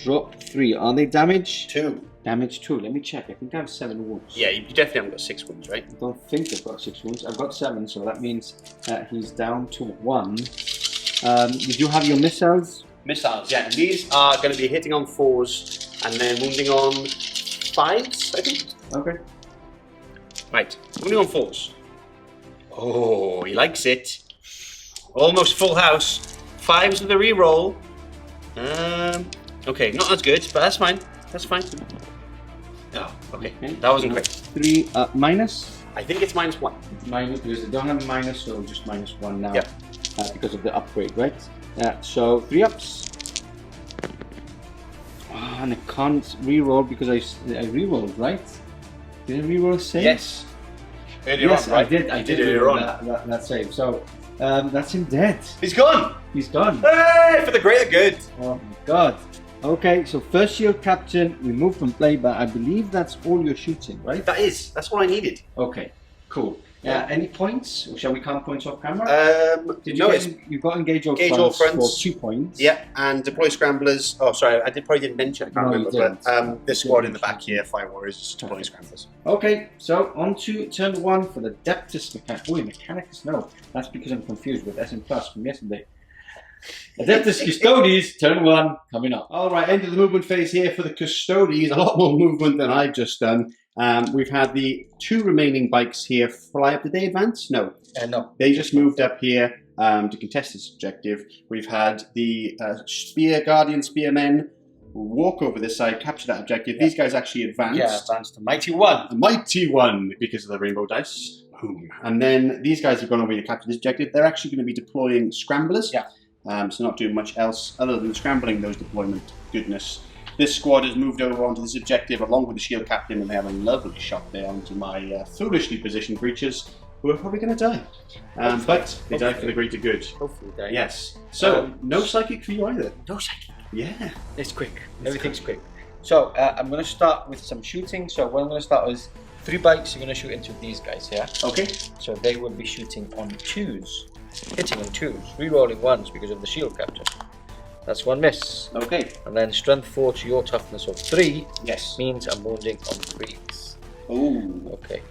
Drop 3. Are they damage? 2. Damage 2. Let me check. I think I have 7 wounds. Yeah, you definitely haven't got 6 wounds, right? I don't think I've got 6 wounds. I've got 7, so that means he's down to 1. You do have your missiles. Missiles, yeah. And these are going to be hitting on 4s and then wounding on 5s, I think. Okay. Right, wounding on 4s. Oh, he likes it. Almost full house. 5s with a reroll. Okay, not as good, but that's fine. That's fine. Oh, okay. That wasn't great. 3 minus. I think it's -1. Minus because they don't have a minus, so just -1 now. Yeah. Because of the upgrade, right? So 3-ups. Oh, and I can't reroll because I rerolled, right? Did I reroll save? Yes. Earlier on, right? I did earlier on that save. So that's him dead. He's gone. He's gone. Hey, for the greater good. Oh my god. Okay, so first shield captain removed from play, but I believe that's all you're shooting, right? That's all I needed. Okay, cool. Any points? Or shall we count points off camera? You've got engage all fronts for 2 points. Yeah, and deploy scramblers. Oh, sorry, I probably didn't mention. I can't remember. But this squad in the back here, Fire Warriors, is deploying scramblers. Okay, so on to turn 1 for the Adeptus Mechanic. Oh, Mechanicus, no. That's because I'm confused with SM Plus from yesterday. Adeptus Custodes, turn 1, coming up. Alright, end of the movement phase here for the Custodes. A lot more movement than I've just done. We've had the 2 remaining bikes here fly up. Did they advance? No. No. They just moved up here to contest this objective. We've had the Guardian Spearmen walk over this side, capture that objective. These guys actually advanced. Yeah, advanced to Mighty 1. The Mighty 1, because of the rainbow dice. Boom. And then these guys have gone over to capture this objective. They're actually going to be deploying scramblers. Yeah. So not doing much else other than scrambling those deployment goodness. This squad has moved over onto this objective along with the shield captain, and they have a lovely shot there onto my foolishly positioned breaches. who are probably going to die. But they die for the greater good. Hopefully die. Yes. So, no psychic for you either. No psychic. Yeah. It's quick. Everything's quick. So I'm going to start with some shooting. So what I'm going to start is 3 bikes. You're going to shoot into these guys here. Okay. So they will be shooting on 2s. Hitting on 2s. Rerolling 1s because of the shield capture. That's 1 miss. Okay. And then strength 4 to your toughness of 3. Yes. Means I'm wounding on 3s. Ooh. Okay.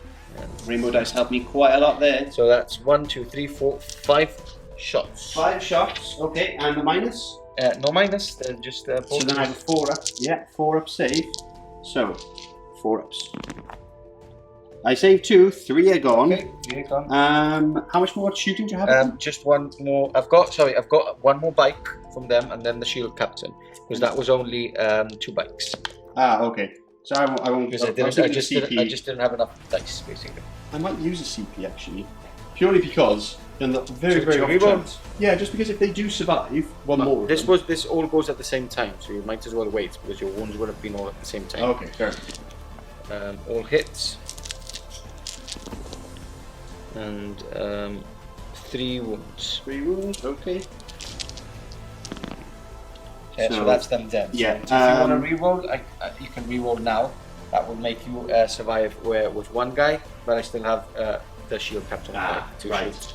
Rainbow dice helped me quite a lot there. So that's 1, 2, 3, 4, 5 shots. 5 shots. Okay. And the minus? No minus. They're just. So then I have a 4 up. Yeah, 4 up save. So 4 ups. I saved 2. 3 are gone. Okay. 3 are gone. How much more shooting do you have? Just 1 more. I've got 1 more bike from them, and then the shield captain, because that was only 2 bikes. Ah, okay. So I won't. Because I just didn't have enough dice, basically. I might use a CP actually, purely because in the very To off reroll? chance. Yeah, just because if they do survive, one more. This all goes at the same time, so you might as well wait because your wounds would have been all at the same time. Okay, fair. All hits. And 3 wounds. 3 wounds. Okay. So that's them dead. Yeah. So if you want to reroll, you can reroll now. That will make you survive with 1 guy, but I still have the shield captain to right. shoot.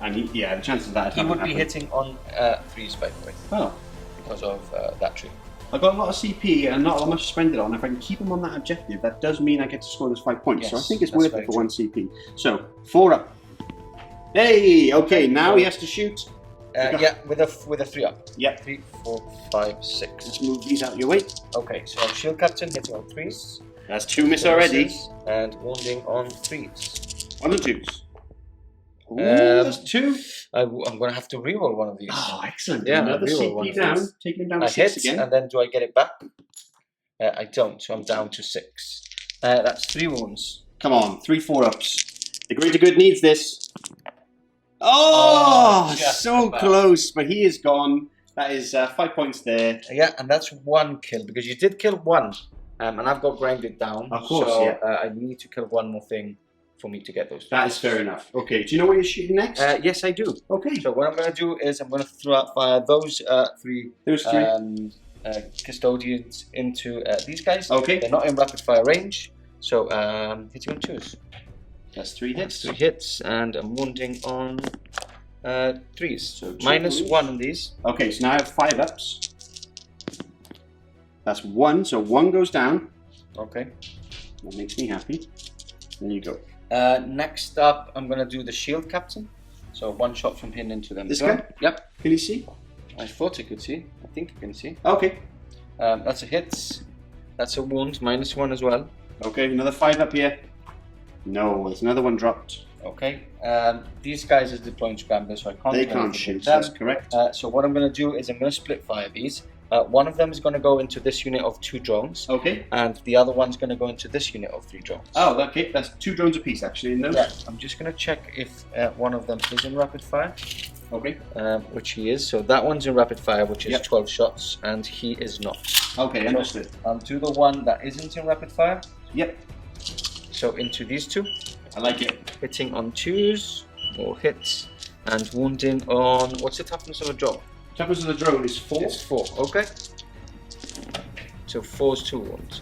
And the chances of that He would be hitting on 3s, by the way. Oh. Because of that tree. I've got a lot of CP and not a lot much to spend it on. If I can keep him on that objective, that does mean I get to score those 5 points. Yes, so I think it's that's worth very it for true. 1 CP. So 4 up. Hey, okay, now he has to shoot. Yeah, with a 3 up. Yep. 3, 4, 5, 6. Let's move these out of your way. Okay, so shield captain hitting on 3s. That's 2 miss already. And wounding on 3s. 1 and 2s. Ooh, that's 2. I'm going to have to reroll one of these. Oh, excellent. Yeah, Another reroll one CP of down, these. taking him down to I 6 hit, again. and then do I get it back? I don't, so I'm down to 6. That's 3 wounds. Come on, 3 4-ups. The greater good needs this. Oh, just so about. close, but he is gone. That is 5 points there. Yeah, and that's 1 kill, because you did kill 1, and I've got grinded down. Of course, so, yeah. I need to kill 1 more thing for me to get those. That is fair enough. Okay, do you know where you're shooting next? Yes, I do. Okay. So what I'm going to do is I'm going to throw out fire those 3 There's 3. custodians into these guys. Okay. They're not in rapid fire range, so hitting on 2s. That's 3 hits. 3 hits, and I'm wounding on 3s. So 2 minus wounds. 1 on these. Okay, so now I have 5 ups. That's 1, so 1 goes down. Okay. That makes me happy. There you go. Next up, I'm going to do the shield captain. So 1 shot from him into them. This as well. guy? Yep. Can you see? I thought I could see. I think you can see. Okay. That's a hit. That's a wound. Minus 1 as well. Okay, another 5 up here. No, there's another one dropped. Okay. These guys are deploying scramblers, so I can't They do can't anything shoot, with them. that's correct. So what I'm going to do is I'm going to split fire these. One of them is going to go into this unit of 2 drones, Okay. and the other one's going to go into this unit of 3 drones. Oh, okay, that's 2 drones apiece actually in those. Yeah, I'm just going to check if one of them is in rapid fire, Okay. which he is. So that one's in rapid fire, which is Yep. 12 shots, and he is not. Okay, understood. I'll do the one that isn't in rapid fire. Yep, So into these 2, I like it. hitting on 2s, or hits, and wounding on, what's the toughness of a drone? Toughness of the drone is 4. It's 4, okay. So 4's 2 wounds.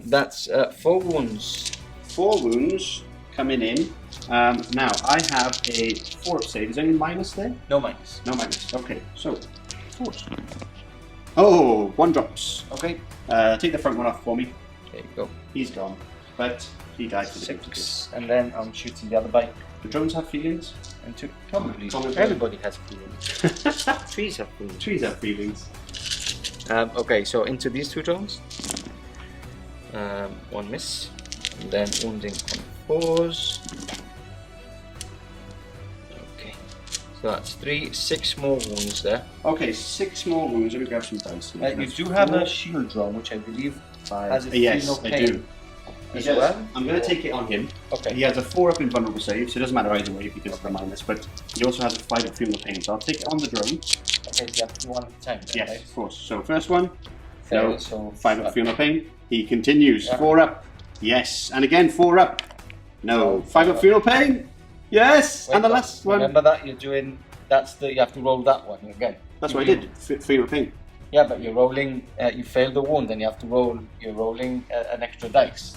That's 4 wounds. 4 wounds coming in. Now, I have a 4 up save. Is there any minus there? No minus. No minus. Okay, so 4. Oh, 1 drops. Okay. Take the front one off for me. There you go. He's gone. But he died for the good. 6. And then I'm shooting the other bike. Do drones have feelings? Into probably. Probably. Everybody has feelings. Trees have feelings. Trees have feelings. Okay, so into these 2 drones. 1 miss. And then wounding on 4s. Okay. So that's 6 more wounds there. Okay, 6 more wounds. Let me grab some dice. You do have a shield drone, which I believe has a Yes, feel no I pain do. as He does. well. I'm going to take it on him. Okay. He has a 4 up in vulnerable save, so it doesn't matter either way because of the minus, but he also has a 5 up feel no pain, so I'll take it on the drone. Okay, so you have to do 1 at a time. Then, Yes, right? of course. So first one, Fail, no, so 5 up feel no pain. He continues, Yeah. 4 up. Yes, and again 4 up. No, 5 up feel no pain. Yes, Wait, and the but last one. Remember that you're doing. You have to roll that one again. That's what I did. 3 pain. Yeah, but you're rolling. You failed the wound, and you have to roll. You're rolling an extra dice.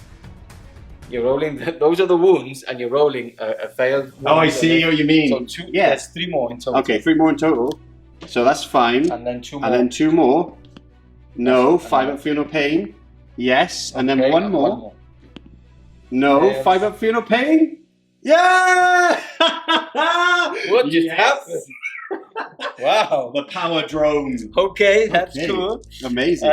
You're rolling. Those are the wounds, and you're rolling a failed. Oh, I see what you mean. So there's 3 more in total. Okay, 3 more in total. So that's fine. And then 2 more. And then 2 more. No, 5 up for no pain. Yes, and then one more. No, 5 up for no pain. Yeah! What just happened? Wow. The power drone. Okay, that's cool. Amazing.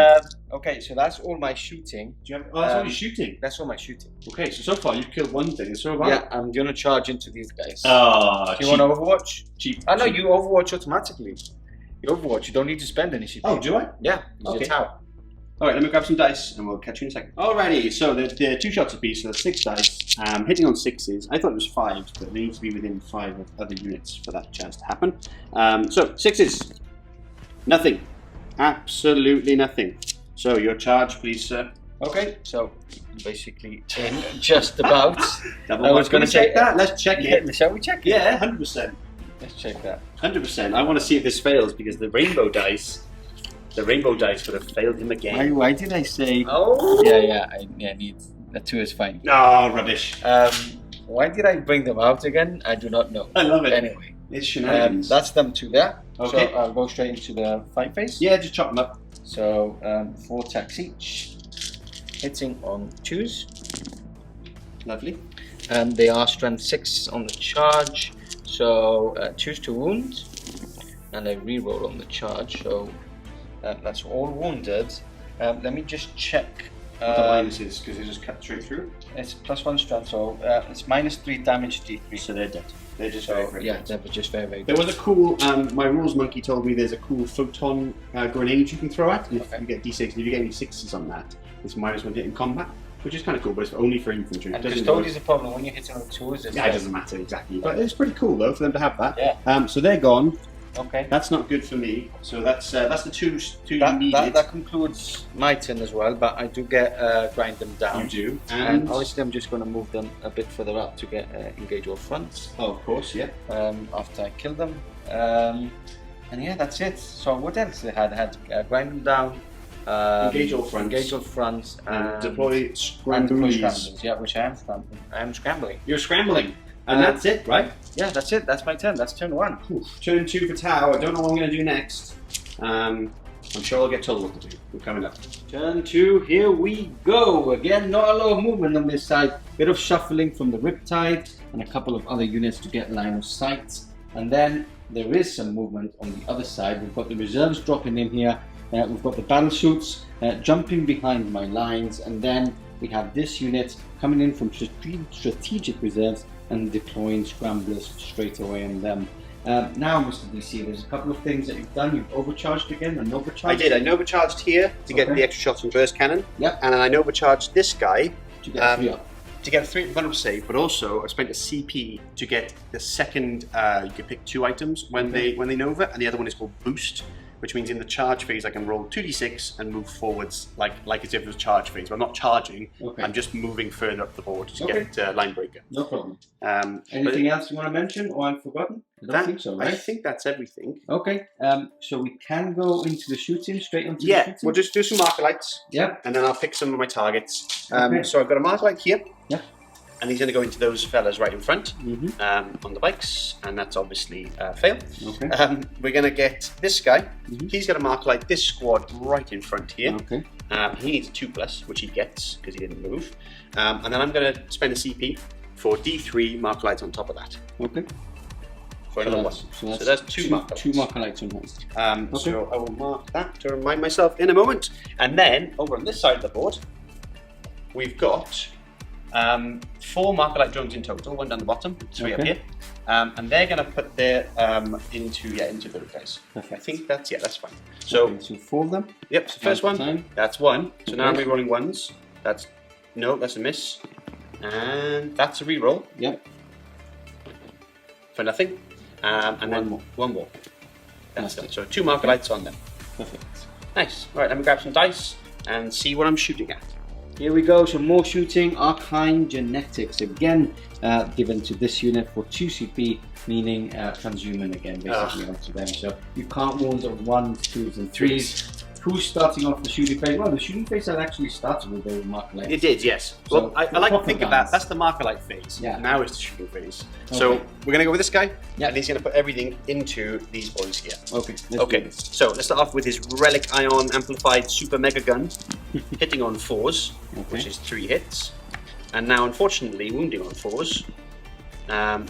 Okay, so that's all my shooting. Do you have, that's all your shooting? That's all my shooting. Okay, so far you've killed one thing. So far. Yeah, I'm gonna charge into these guys. Oh, do you want to Overwatch? Cheap. I know you Overwatch automatically. You Overwatch, you don't need to spend any shit. Oh, do I? Yeah, it's your tower. Alright, let me grab some dice and we'll catch you in a second. Alrighty, so they're 2 shots apiece, so that's 6 dice. Hitting on 6s. I thought it was 5s, but they need to be within 5 of other units for that chance to happen. So, 6s. Nothing. Absolutely nothing. So, your charge, please, sir. Okay, so basically in just about. I was going to check that. Let's check it. Shall we check it? Yeah, 100%. Let's check that. 100%. I want to see if this fails because the rainbow dice would have failed him again. Why did I say? Oh. Yeah. I need the 2 is fine. Oh, rubbish. Why did I bring them out again? I do not know. I love it. Anyway, it's shenanigans. that's them 2 there. Okay. So I'll go straight into the fight phase. Yeah, just chop them up. So 4 attacks each, hitting on 2s. Lovely. And they are strength 6 on the charge. So choose to wound, and I reroll on the charge. So that's all wounded. Let me just check. What the minus is, because they just cut straight through. It's +1 strength, so it's -3 damage D3. So they're dead. They're just very yeah, they're just very There was a cool, my rules monkey told me there's a cool photon grenade you can throw at. If you get D6, if you get any 6s on that, it's -1 hit in combat, which is kind of cool, but it's only for infantry. And Custode is a problem when you're hitting on 2s. Yeah, it doesn't matter exactly, but it's pretty cool though for them to have that. Yeah. So they're gone. Okay. That's not good for me. So that's the two you needed. That concludes my turn as well, but I do get grind them down. You do. And obviously I'm just going to move them a bit further up to get engage all fronts. Oh, of course, yeah. After I kill them. And yeah, that's it. So what else they had? They had grind them down. Engage all fronts. Engage all fronts. And deploy scramblers. Yeah, which I am scrambling. I am scrambling. You're scrambling. And that's it, right? Yeah, that's it. That's my turn. That's turn 1. Oof. Turn 2 for Tau. I don't know what I'm going to do next. I'm sure I'll get told what to do. We're coming up. Turn 2, here we go. Again, not a lot of movement on this side. Bit of shuffling from the Riptide and a couple of other units to get line of sight. And then there is some movement on the other side. We've got the reserves dropping in here. We've got the Battlesuits jumping behind my lines. And then we have this unit coming in from strategic reserves and deploying scramblers straight away on them. Now, Mr. DC, there's a couple of things that you've done. You've overcharged again and overcharged. I did. I overcharged here to get the extra shots from burst cannon. Yep. And then I overcharged this guy to get 3 up. To get 3 up save, but also I spent a CP to get the second. You can pick 2 items when they nova, and the other one is called boost, which means in the charge phase I can roll 2d6 and move forwards like as if it was charge phase. But I'm not charging, I'm just moving further up the board to get line breaker. No problem. Anything else you want to mention or I've forgotten? I don't think so, right? I think that's everything. Okay, so we can go into the shooting, straight onto the shooting? We'll just do some Markerlights. Yep. And then I'll pick some of my targets. So I've got a Markerlight here. Yeah. And he's going to go into those fellas right in front on the bikes, and that's obviously fail. Okay. We're going to get this guy. He's got a Markerlight this squad right in front here. Okay. He needs a 2+, which he gets because he didn't move. And then I'm going to spend a CP for D3 Markerlights on top of that. Okay. For another one. So that's 2 Markerlights. 2 Markerlights on one. So I will mark that to remind myself in a moment. And then over on this side of the board, we've got 4 Markerlight drones in total, 1 down the bottom, 3 up here, and they're going to put their into the guys. Perfect. I think that's fine. So 4 of them. Yep. So first one, that's 1. So now I'm re-rolling 1s. That's a miss, and that's a re-roll. Yep. For nothing, and then one more. That's done. So 2 Markerlights on them. Perfect. Nice. All right, let me grab some dice and see what I'm shooting at. Here we go, some more shooting. Arcane Genetics, again given to this unit for 2 CP, meaning transhuman again, basically onto them. So you can't wound on 1s, 2s, and 3s. Who's starting off the shooting phase? Well, the shooting phase had actually started with the Markerlight. It did, yes. So, well, I like to think of that. That's the Markerlight phase. Yeah. Now it's the shooting phase. Okay. So we're going to go with this guy, Yeah. and he's going to put everything into these boys here. Okay. Okay, so let's start off with his Relic Ion Amplified Super Mega Gun, hitting on 4s, which is 3 hits. And now, unfortunately, wounding on 4s,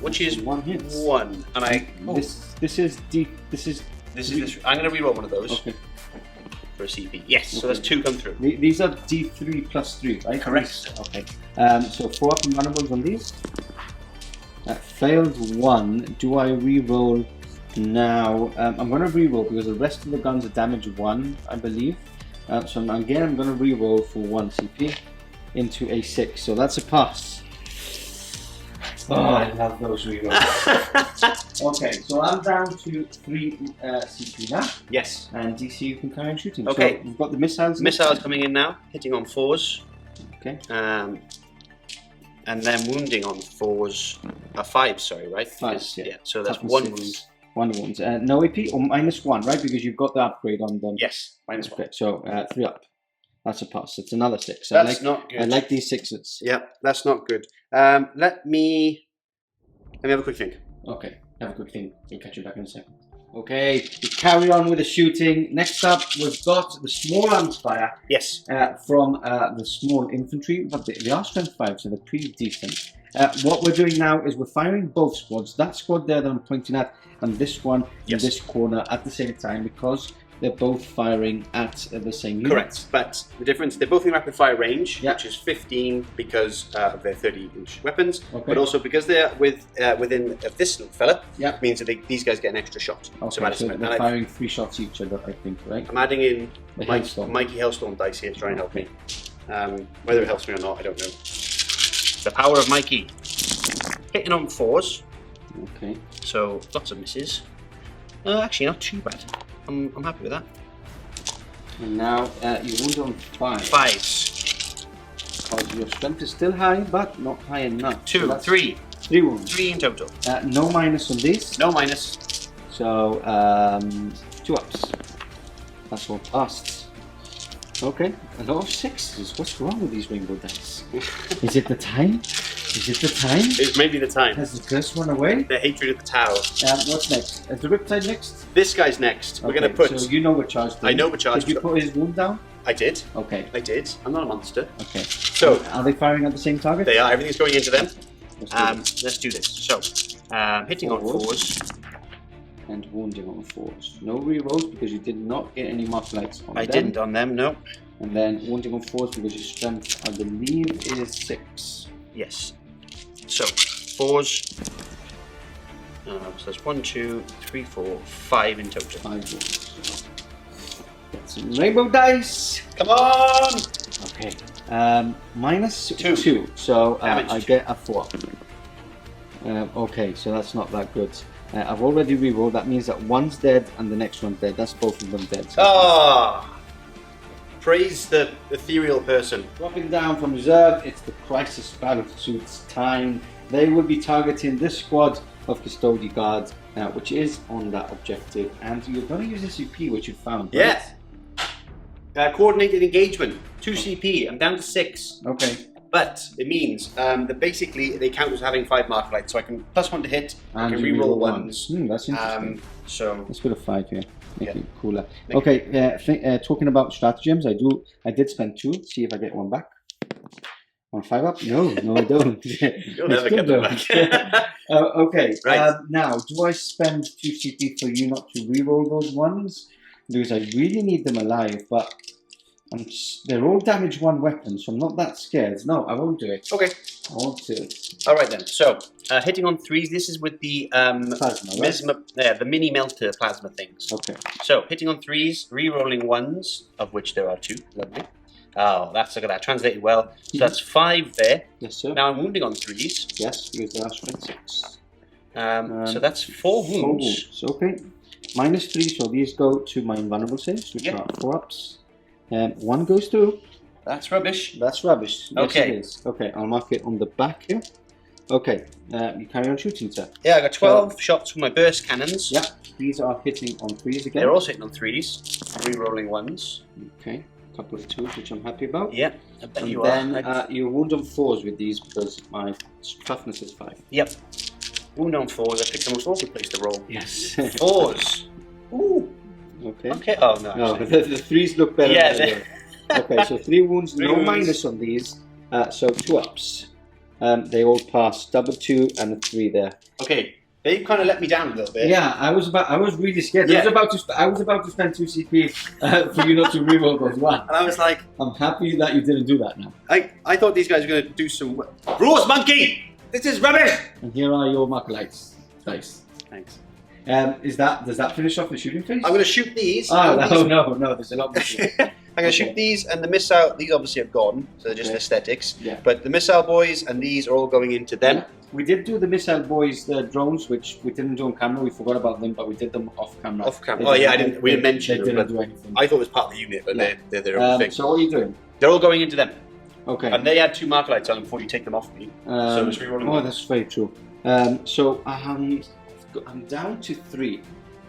which is 1 hit. 1. And I... This is deep. This is. I'm going to reroll one of those. Okay. For a CP. Yes, so there's 2 come through. These are D3 plus 3, right? Correct. Okay. So 4 up and vulnerables on these. Failed 1. Do I re-roll now? I'm going to re-roll because the rest of the guns are damage 1, I believe. So again, I'm going to re-roll for 1 CP into a 6. So that's a pass. Oh, I love those rerolls. Okay, so I'm down to 3 CP now. Yes. And DC, you can carry on shooting. Okay. So we've got the missiles. Missiles coming in now, hitting on 4s. Okay. And then wounding on 4s. 5s, sorry, right? 5s, yeah. So that's Toughness 1 6. wound. 1 wound. No AP or -1, right? Because you've got the upgrade on them. Yes, -1. Okay, so 3 up. That's a pass. It's another 6. That's not good. I like these 6s. Yeah, that's not good. Let me have a quick think. Okay, have a quick think. We'll catch you back in a second. Okay, we carry on with the shooting. Next up, we've got the small arms fire. Yes. From the small infantry, but they are strength 5, so they're pretty decent. What we're doing now is we're firing both squads. That squad there that I'm pointing at, and this one in this corner at the same time, because they're both firing at the same unit. Correct, but the difference, they're both in rapid fire range, Yeah. which is 15 because of their 30-inch weapons, Okay. but also because they're within this little fella, Yeah. means that these guys get an extra shot. Okay, so they're firing 3 shots each other, I think, right? I'm adding in The Hailstorm. Mikey Hailstorm dice here to try and help me. Whether it helps me or not, I don't know. The power of Mikey. Hitting on 4s, Okay. so lots of misses. Actually, not too bad. I'm happy with that. And now you wound on 5. 5s. Because your strength is still high, but not high enough. 2, So 3. 3 wounds. 3 in total. No minus on these. No minus. So 2 ups. That's all passed. Okay, a lot of 6s. What's wrong with these rainbow dice? Is it the time? Is it the time? It's maybe the time. Has the curse run away? The hatred of the Tau. What's next? Is the Riptide next? This guy's next. We're going to put... So you know we're charged. I know we're charged. Did you put his wound down? I did. Okay. I did. I'm not a monster. Okay. So... Are they firing at the same target? They are. Everything's going into them. Let's do this. Let's do this. So, hitting on 4s. And wounding on 4s. No rerolls because you did not get any Markerlights on them. I didn't on them, no. And then wounding on 4s because your strength, I believe, is 6. Yes. So, 4s. So that's 1, 2, 3, 4, 5 in total. 5 wounds. Get some rainbow dice. Come on! Okay. Minus 2. 2. So I 2. get a 4. Okay, so that's not that good. I've already rerolled. That means that one's dead and the next one's dead. That's both of them dead. So Praise the ethereal person. dropping down from reserve, it's the Crisis Battlesuit's time. They will be targeting this squad of Custode guards, which is on that objective. And you're going to use this CP, which you found. Right? Yes. Coordinated engagement. 2 CP. I'm down to 6. Okay. But it means that basically they count as having 5 Markerlights, so I can +1 to hit, I And can you reroll reroll 1s. That's interesting. So Let's put a 5 here. Make Yeah. it cooler. Okay, talking about stratagems, I did spend 2. See if I get one back. On 5 up? No, I don't. you'll never get them back. Okay, Right. now, do I spend 2 CP for you not to reroll those ones? Because I really need them alive, but they're all damage 1 weapons, so I'm not that scared. No, I won't do it. Okay. I won't do it. All right then. So hitting on 3s. This is with the Plasma, right? the mini melter plasma things. Okay. So hitting on 3s, re-rolling 1s, of which there are 2. Lovely. Oh, look at that. Translated well. So that's 5 there. Yes, sir. Now I'm wounding on 3s. Yes, because they are strength 6. So that's 4 wounds. 4 wounds. Okay. -3, so these go to my invulnerable saves, which Yep. are 4 ups. 1 goes through. That's rubbish. That's rubbish. Yes, Okay. it is. Okay, I'll mark it on the back here. Okay, you carry on shooting, sir. Yeah, I got 12 shots from my burst cannons. Yeah, these are hitting on 3s again. They're also hitting on 3s, re-rolling 1s. Okay, a couple of 2s, which I'm happy about. Yeah, I bet And you then are. you wound on 4s with these because my toughness is 5. Yep. Wound on 4s. I picked the most awkward place to roll. Yes. 4s. Ooh. Okay. Okay. Oh no. No, actually. the 3s look better. Yeah, than the Okay, so 3 wounds, Three no wounds. minus on these. So 2 ups. They all pass, double 2 and a 3 there. Okay. They kind of let me down a little bit. Yeah, I was really scared. Yeah. I was about to spend 2 CP for you not to reroll those one. And I was like, I'm happy that you didn't do that now. I thought these guys were going to do some rules, monkey. This is rubbish. And here are your Markerlights dice. Thanks. Does that finish off the shooting phase? I'm going to shoot these. Oh and no, there's a lot more. these. I'm going to shoot these and the missile. These obviously have gone, so they're just Okay. aesthetics. Yeah. But the missile boys and these are all going into them. We did do the missile boys, the drones, which we didn't do on camera. We forgot about them, but we did them off camera. Off camera. They Oh yeah, we They didn't mention them. didn't But do anything. I thought it was part of the unit, but Yeah. they're their own thing. So what are you doing? They're all going into them. Okay. And they had 2 Markerlights on them before you take them off me. So it's re-rolling oh, one. that's very true. So I'm down to 3.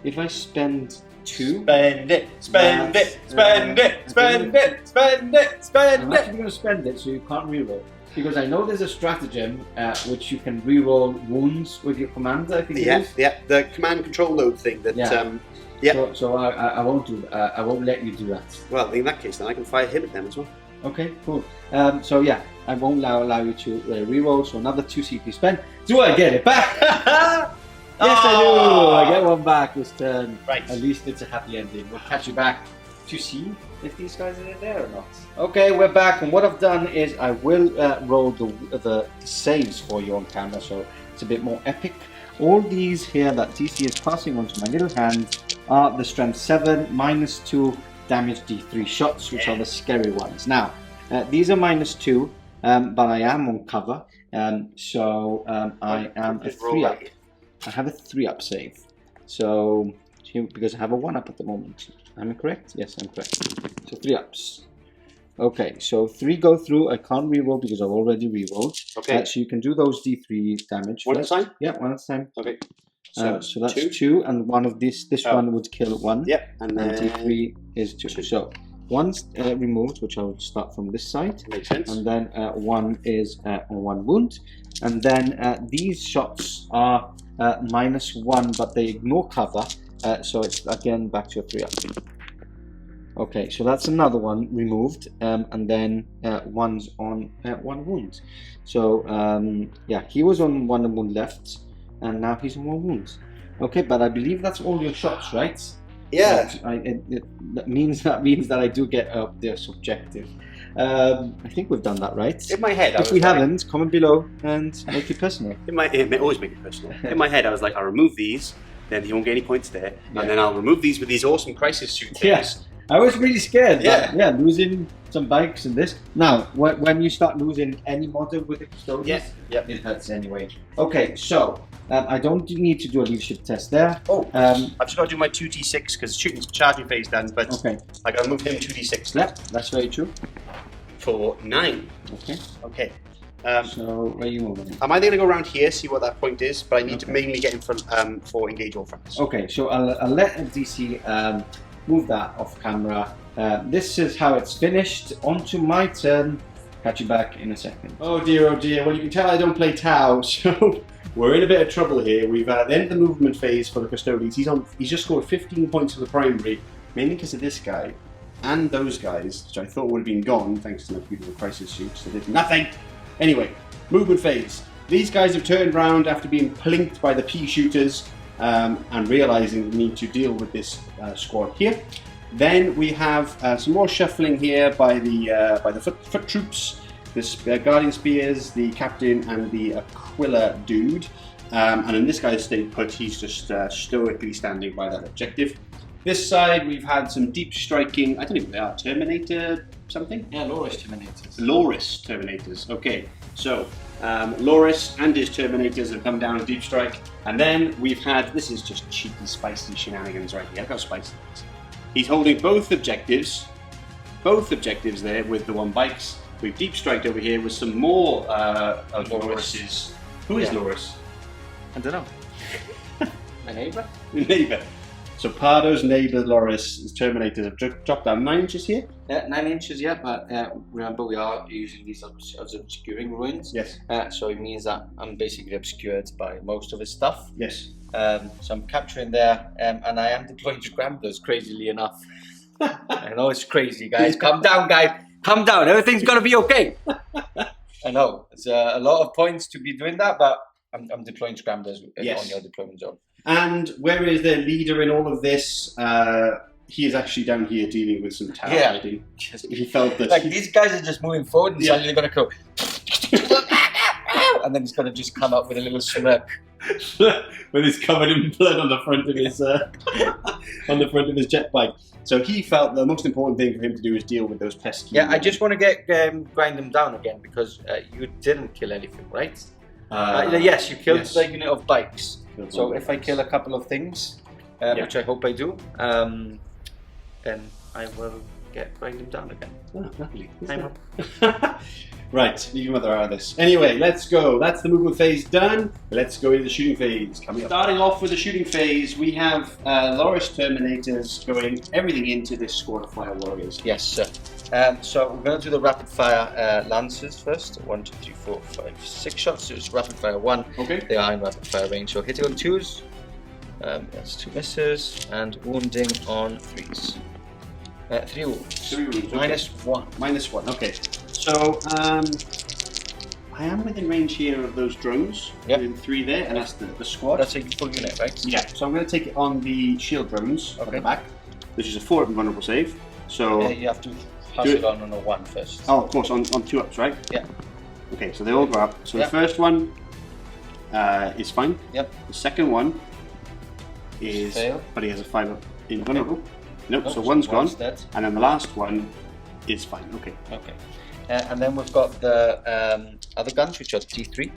If I spend 2, Spend it, spend That's, it, spend it, spend it, spend it, I'm spend actually it. going to spend it so you can't reroll. Because I know there's a stratagem which you can reroll wounds with your commander, I think it Yeah, is. yeah, the command control load thing that, Yeah. yeah. So I won't do that. I won't let you do that. Well, in that case, then I can fire him at them as well. Okay, cool. So yeah, I won't allow you to reroll. So another 2 CP spent. Do I get it back? Yes, I do. I get 1 back this turn. Right. At least it's a happy ending. We'll catch you back to see if these guys are there or not. Okay, we're back, and what I've done is I will roll the saves for you on camera, so it's a bit more epic. All these here that DC is passing onto my little hand are the strength 7 -2 damage D3 shots, which are the scary ones. Now, these are -2, but I am on cover, so I am a 3-up. I have a 3-up save, so because I have a 1-up at the moment. Am I correct? Yes, I'm correct. So 3-ups. Okay, so 3 go through. I can't reroll because I've already rerolled. Okay. So you can do those D3 damage. One at a first. time? Yeah, 1 at a time. Okay. So that's 2. 2, and one of this Oh. one would kill 1. Yep, and And then D3 is 2. So 1's removed, which I'll start from this side. makes sense. And then 1 is on 1 wound. And then these shots are -1, but they ignore cover. So it's again back to a 3-up. Okay, so that's another one removed. And then 1's on 1 wound. So yeah, he was on 1 wound left. And now he's on 1 wound. Okay, but I believe that's all your shots, right? Yeah. That means that I do get the subjective. I think we've done that right. In my head, I If was we like, haven't, comment below and make it personal. it always make it personal. In my head, I was like, I'll remove these, then he won't get any points there, Yeah. and then I'll remove these with these awesome crisis suit things. Yes, I was really scared. Yeah. But yeah, losing some bikes and this. Now, when you start losing any model with the Custodians, Yes. Yep. it hurts anyway. Okay, so I don't need to do a leadership test there. Oh, I've just got to do my 2d6 because shooting's charging phase done, but Okay, I got to move him 2d6 yeah, that's very true. for 9. Okay, Okay. so where are you moving? I'm either going to go around here, see what that point is, but I need to Okay. mainly get him for engage all fronts. Okay, so I'll let DC move that off camera. This is how it's finished. On to my turn. Catch you back in a second. Oh dear, well you can tell I don't play Tau, so we're in a bit of trouble here. We've at the end of the movement phase for the Custodes. He's just scored 15 points for the primary, mainly because of this guy and those guys, which I thought would have been gone thanks to my beautiful crisis suits. They did nothing. Anyway, movement phase. These guys have turned round after being plinked by the pea shooters and realizing the need to deal with this squad here. Then we have some more shuffling here by the foot troops, the Guardian Spears, the Captain, and the Aquila dude. And then this guy's stayed put, he's just stoically standing by that objective. This side we've had some deep striking, I don't know if they are, Terminator something? Yeah, Loris Terminators. Loris Terminators, okay. So, Loris and his Terminators have come down to deep strike. And then we've had, this is just cheeky, spicy shenanigans right here. Look how spicy it is. He's holding both objectives, both objectives there with the 1 bikes. We've deep striked over here with some more of Loris's. Who is Loris? I don't know. My neighbour? Neighbour. So Pardo's neighbour Loris' Terminators have dropped down 9 inches here. 9 inches, yeah, but remember we are using these as obscuring ruins. Yes. So it means that I'm basically obscured by most of his stuff. Yes. So I'm capturing there, and I am deploying scramblers, crazily enough. I know it's crazy, guys. Calm down, guys. Calm down. Everything's gonna be okay. I know it's a lot of points to be doing that, but I'm deploying scramblers on your deployment zone. And where is the leader in all of this? He is actually down here dealing with some tower hiding. He felt that like these guys are just moving forward and suddenly they're gonna go, and then he's gonna just come up with a little smirk. with his covered in blood on the front of his jet bike. So he felt the most important thing for him to do is deal with those pesky. Yeah, I just want to grind them down again because you didn't kill anything, right? Yes, you killed the unit of bikes. So if I kill a couple of things, which I hope I do, then I will grind them down again. Oh, lovely. Time up. Right, leave your mother out of this. Anyway, let's go. That's the movement phase done. Let's go into the shooting phase. Coming up. Starting off with the shooting phase, we have Loris Terminators going everything into this squad of fire warriors. Yes, sir. So we're going to do the rapid fire lancers first. 1, 2, 3, 4, 5, 6 shots. So it's rapid fire 1. Okay. They are in rapid fire range. So hitting on 2s. That's 2 misses, and wounding on 3s. 3 wounds. 3 wounds. Okay. -1. -1. Okay. So I am within range here of those drones. Yep. Within 3 there, and that's the squad. That's a full unit, right? Yeah. So I'm going to take it on the shield drones at the back, which is a 4 invulnerable save. So you have to pass it on a 1 first. Oh, of course, on 2 ups, right? Yeah. Okay, so they all go up. So the first one is fine. Yep. The second one is fail, but he has a 5 up invulnerable. Nope. So one's gone, dead. and then the last one is fine. Okay. Okay. And then we've got the other guns, which are D3.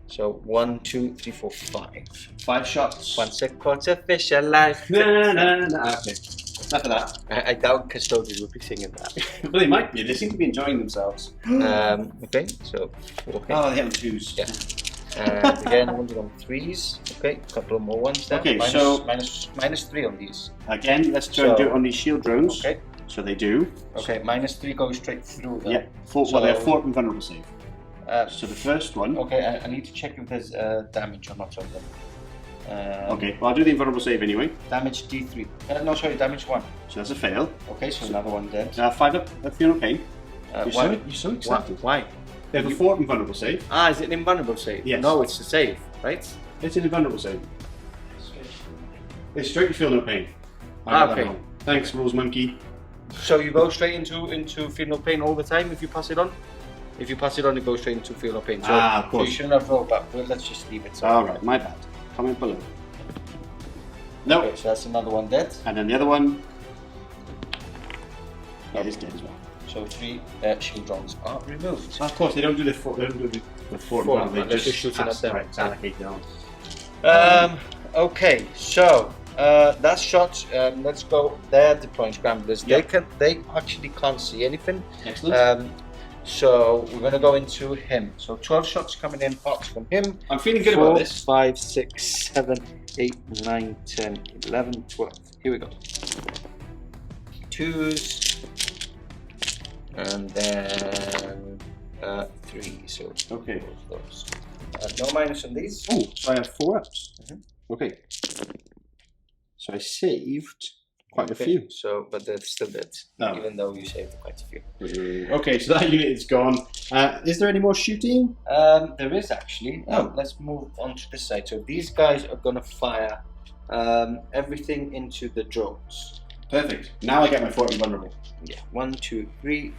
So 1, 2, 3, 4, 5. 5 shots. 1 sec, quarter fish alive. Okay. Enough of that. I doubt Custodes would be singing that. Well, they might be. They seem to be enjoying themselves. Okay, so 4 hits. Oh, they have 2s. Yeah. And again, wounded on 3s. Okay, a couple of more ones there. Okay, minus 3 on these. Again, let's try and do it on these shield drones. Okay. So they do. Okay, -3 goes straight through them. Yeah. Well, they have 4 invulnerable save. So the first one. Okay, I need to check if there's damage or not on them. Okay, well, I'll do the invulnerable save anyway. Damage D3. No, sorry, damage 1. So that's a fail. Okay, so another one dead. 5 up, Feeling Pain. Why? You're so excited. Why? They have a 4 invulnerable save. Ah, is it an invulnerable save? Yes. No, it's a save, right? It's an invulnerable save. It's straight to Feel No Pain. Okay. Thanks, Rules Monkey. So you go straight into Feel No Pain all the time if you pass it on? If you pass it on, it goes straight into Feel No Pain. So, of course. So you shouldn't have rolled back. Well, let's just leave it. So. Alright, my bad. Comment below. No. Okay, so that's another one dead. And then the other one. Yeah, he's dead as well. So 3 shield drones are removed. Of course, they don't do the 4. They don't do the 4. They just shoot at them. Right, allocate down. Okay, so that's shot. Let's go. They're deploying scramblers. Yep. They actually can't see anything. Excellent. So we're going to go into him. So 12 shots coming in, pots from him. I'm feeling good about this. 5, 6, 7, 8, 9, 10, 11, 12. Here we go. 2s. And then 3. So okay. Those. No minus on these. Oh, so I have 4 ups. Mm-hmm. Okay. So I saved quite a few. So, but they're still dead, even though you saved quite a few. Okay, so that unit is gone. Is there any more shooting? There is actually. Let's move on to this side. So these guys are going to fire everything into the drones. Perfect. Now I get my 40 vulnerable. Yeah, 1, 2, 3.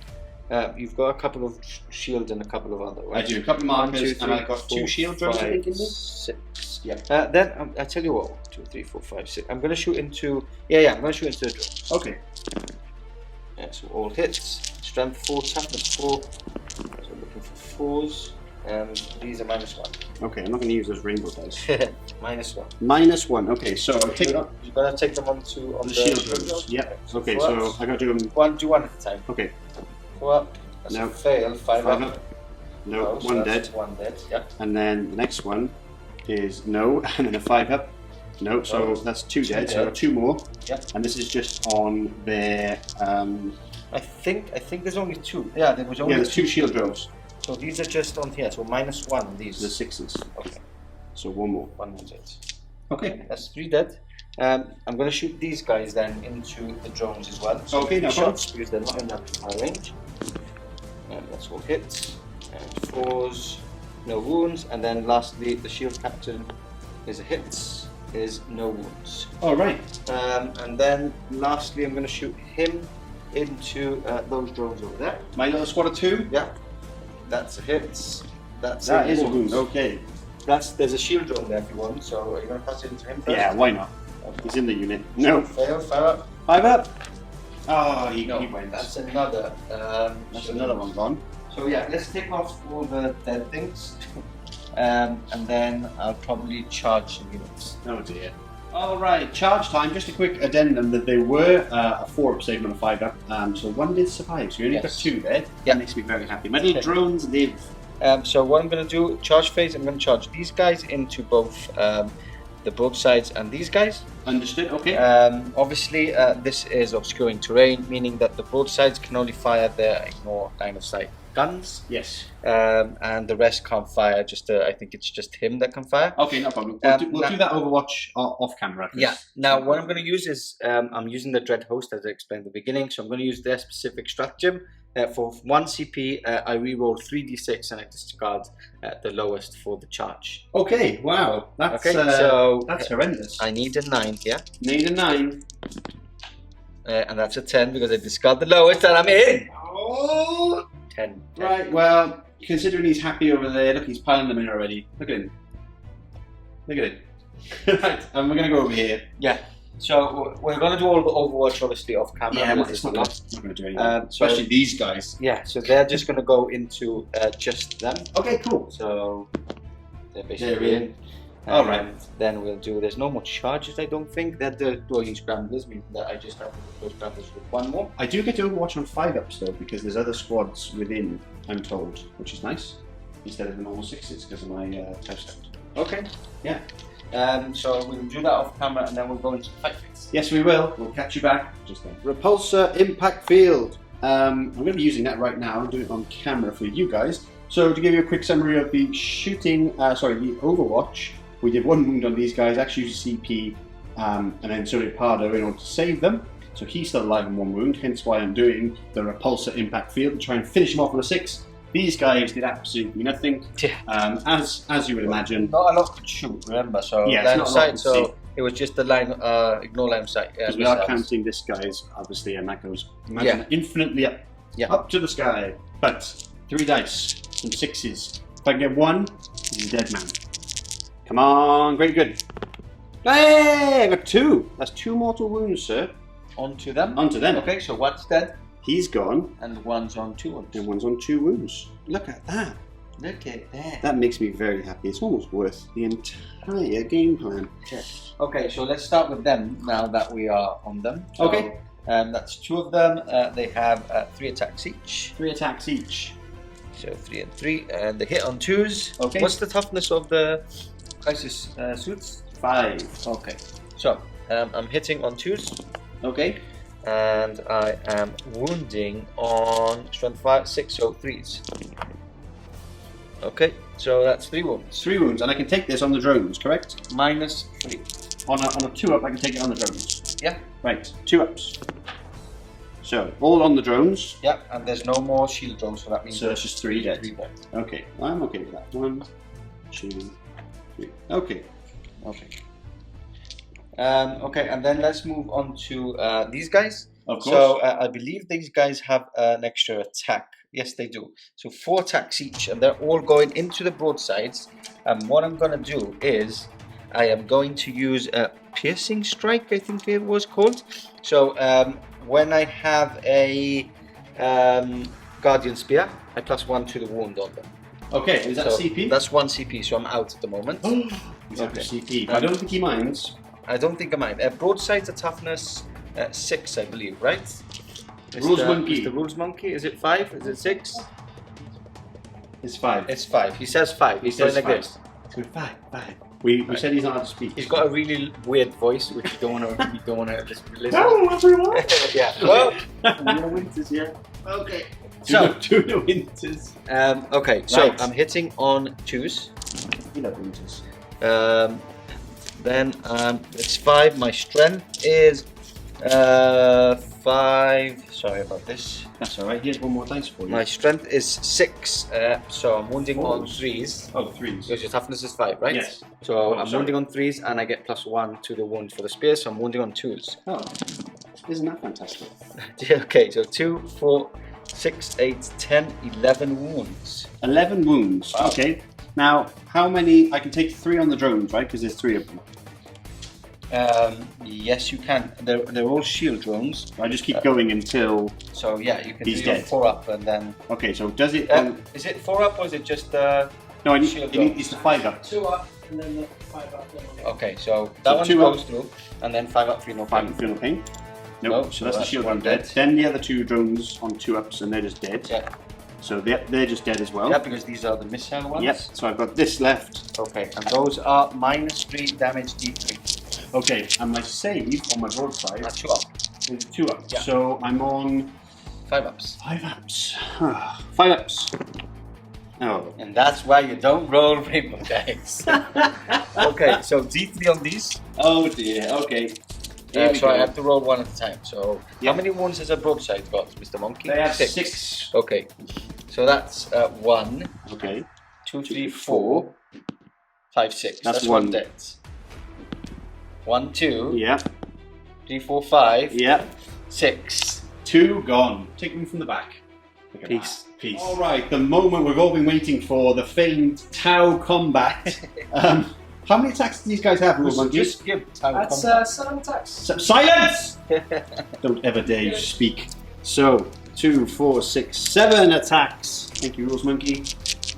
You've got a couple of shield and a couple of other. Right? I do a couple of markers, 1, 2, 3, and I've got 2 shield drones. 5, I think in there. 6. Yeah. Then I tell you what. 1, 2, 3, 4, 5, 6. I'm going to shoot into. Yeah. I'm going to shoot into the drones. Okay. Yeah. So all hits. Strength 4, toughness 4. So looking for 4s. and these are -1. Okay, I'm not going to use those rainbow dice. -1. -1. Okay, so I'll take You're gonna take them on the shield drones. Yep. Okay, so I got to do them. Do one at a time. Okay. Go up. That's No. a fail. 5 up. No, so one that's dead. 1 dead. Yeah. And then the next one is no, and then a 5 up. No, so that's 2 dead. So I got 2 more. Yeah. And this is just on their. I think there's only 2. Yeah, there was only. Yeah, there's 2 shield drones. So these are just on here. So -1. These. The 6s. Okay. So 1 more. 1 more dead. Okay. That's 3 dead. I'm going to shoot these guys then into the drones as well. So Okay, no problem. shots because they're not in that fire range. And that's all hits. And 4s, no wounds. And then lastly, the shield captain is a hit, is no wounds. All right. And then lastly, I'm going to shoot him into those drones over there. My little squad of 2. Yeah, that's a hit. That is a wound. Okay. There's a shield drone there if you want. So are you going to pass it into him first? Yeah, why not? Okay. He's in the unit. No. Fail, fire up. 5 up. Oh, he went. That's another. That's another one gone. So yeah, let's take off all the dead things, and then I'll probably charge some units. Oh dear. Alright, charge time. Just a quick addendum that they were a 4-up save and a 5-up, so 1 did survive, so you only got 2 there. Yeah. That makes me very happy. My little drones live. So what I'm going to do, charge phase, I'm going to charge these guys into both the broadsides and these guys. Understood, okay. Obviously, this is obscuring terrain, meaning that the broadsides can only fire their ignore line of sight guns. Yes. And the rest can't fire. I think it's just him that can fire. Okay, no problem. We'll do that Overwatch off camera. Yeah. Now, what I'm going to use is I'm using the Dread Host as I explained at the beginning. So I'm going to use their specific stratagem. For 1 CP, I reroll 3d6 and I discard the lowest for the charge. Okay, wow. That's, so that's horrendous. I need a 9 here. Need a 9. And that's a 10 because I discard the lowest and I'm in. Oh! 10. Right, well, considering he's happy over there, look, he's piling them in already. Look at him. Look at it. Right, and we're going to go over here. Yeah. So we're going to do all the Overwatch obviously off camera. Yeah, well, it's not going to do anything. So, especially these guys. Yeah, so they're just going to go into just them. Okay, cool. So they're basically in. Alright. Then we'll do, there's no more charges I don't think. They're the drawing scramblers, meaning that I just have to put those scramblers with 1 more. I do get to Overwatch on 5-ups though, because there's other squads within, I'm told, which is nice. Instead of the normal 6s because of my Custode. Okay. Yeah. So we'll do that off camera and then we'll go into the fight phase. Yes, we will. We'll catch you back just then. Repulsor Impact Field. I'm going to be using that right now. I'm doing it on camera for you guys. So to give you a quick summary of the shooting, the Overwatch, we did 1 wound on these guys, actually used CP, and then so did Pardo in order to save them. So he's still alive in 1 wound, hence why I'm doing the Repulsor Impact Field to try and finish him off on a 6. These guys did absolutely nothing, as you would imagine. Not a lot to shoot, remember, so yeah, line of sight, so it was just the line, ignore line of sight. Because we are counting this guy's, obviously, and that goes infinitely up, up to the sky. But 3 dice, some 6s. If I can get 1, he's a dead man. Come on, great, good. Hey, I got 2. That's 2 mortal wounds, sir. Onto them? Onto them. Okay, so 1's dead. He's gone. And 1's on 2 wounds. And 1's on 2 wounds. Look at that. Look at that. That makes me very happy. It's almost worth the entire game plan. Yes. Okay, so let's start with them now that we are on them. So, okay. That's 2 of them. They have 3 attacks each. 3 attacks each. So 3 and 3. And they hit on 2s. Okay. What's the toughness of the crisis suits? 5. Okay. So I'm hitting on 2s. Okay. And I am wounding on strength 5, 6, so 3s. Okay, so that's 3 wounds. 3 wounds, and I can take this on the drones, correct? -3. On a 2-up, I can take it on the drones. Yeah. Right, 2-ups. So, all on the drones. Yeah, and there's no more shield drones, so that means so it's just 3 dead. 3 dead. Okay, well, I'm okay with that. 1, 2, 3. Okay. Okay. Okay, and then let's move on to these guys. Of course. So I believe these guys have an extra attack. Yes, they do. So 4 attacks each, and they're all going into the broadsides. And what I'm going to do is I am going to use a piercing strike, I think it was called. So when I have a guardian spear, I +1 to the wound on them. Okay, is that So CP? That's 1 CP, so I'm out at the moment. He's out of CP. But I don't think he minds. I don't think I mind. Broadsides are toughness 6, I believe, right? Rules monkey. The rules monkey. Is it 5? Is it 6? It's 5. It's 5. He says 5. He's says like 5. this. So 5. We said he's not allowed to speak. He's got a really weird voice, which you don't want to listen. Hello, everyone. Yeah. Well, Tuna Winters, yeah. okay. Tuna Winters. Okay. So Right. I'm hitting on 2s. You love Winters. Then it's 5. My strength is 5. Sorry about this. That's alright. Here's one more dice for you. My strength is 6. So I'm wounding on 3s. Oh, 3s. Because your toughness is 5, right? Yes. So I'm sorry. wounding on 3s and I get +1 to the wound for the spear, so I'm wounding on 2s. Oh, isn't that fantastic? Okay, so 2, 4, 6, 8, 10, 11 wounds. 11 wounds. Wow. Okay. Now, how many? I can take 3 on the drones, right? Because there's 3 of them. Yes, you can. They're all shield drones. I just keep going until. So yeah, you can He's do your dead. 4 up and then. Okay, so does it? Is it 4 up or is it just no, I need. shield It's the 5 up. 2 up and then the 5 up. Okay, so that one 2 up. goes through, and then 5 up for no 5 pain. up, feel no pain. Nope. No, so so that's the that's shield one one dead. dead. Then the other 2 drones on 2 ups, and they're just dead. Yeah. So they're just dead as well. Yeah, because these are the missile ones. Yep. So I've got this left. Okay, and those are -3 damage D3. Okay, and my save on my broadside That's 2 up. is 2 up. Yeah. So I'm on 5 ups. 5 ups. 5 ups. Oh. And that's why you don't roll rainbow dice. Okay, so D3 on these. Oh dear. Okay. Here we So I go. have to roll 1 at a time. So Yeah. how many wounds has a broadside got, Mr. Monkey? They have 6. Okay, so that's 1, Okay. 2, 3, 4, 5, 6. That's one one. dead. 1, 2, Yeah. 3, 4, 5, Yeah. 6. 2 gone. Take them from the back. Look at Peace. that. Peace. All right. The moment we've all been waiting for, the famed Tau combat. How many attacks do these guys have, Rule Monkey? Just give Tau That's combat. 7 attacks. Silence! Don't ever dare you speak. So, 2, 4, 6, 7 attacks. Thank you, Rules Monkey.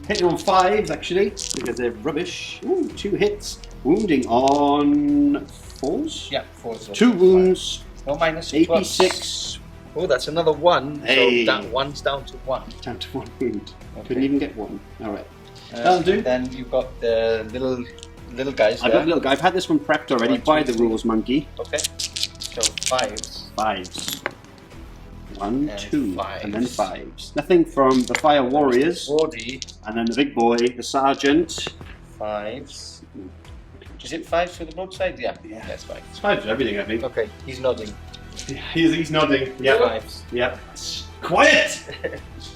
Hitting on 5s, actually, because they're rubbish. Ooh, 2 hits. Wounding on 4s. Yeah, 4 as well. 2 wounds. No minus. AP6. Oh, that's another 1. Hey. So that 1's down to 1. Down to 1 wound. Okay. Couldn't even get 1. All right. That'll do. Then you've got the little guys I've there. got little guy. I've had this one prepped already 1, by 2, the Rules Monkey. Okay. So 5s. 5s. 1, And 2, fives. and then 5s. Nothing from the Fire Warriors. Wardy. And then the big boy, the Sergeant. 5s. Is it 5s for the broadside? Yeah. Yeah. That's 5. It's 5s for everything, I think. Okay, he's nodding. He's nodding. Yeah. Yep. 5s. Yep. Quiet!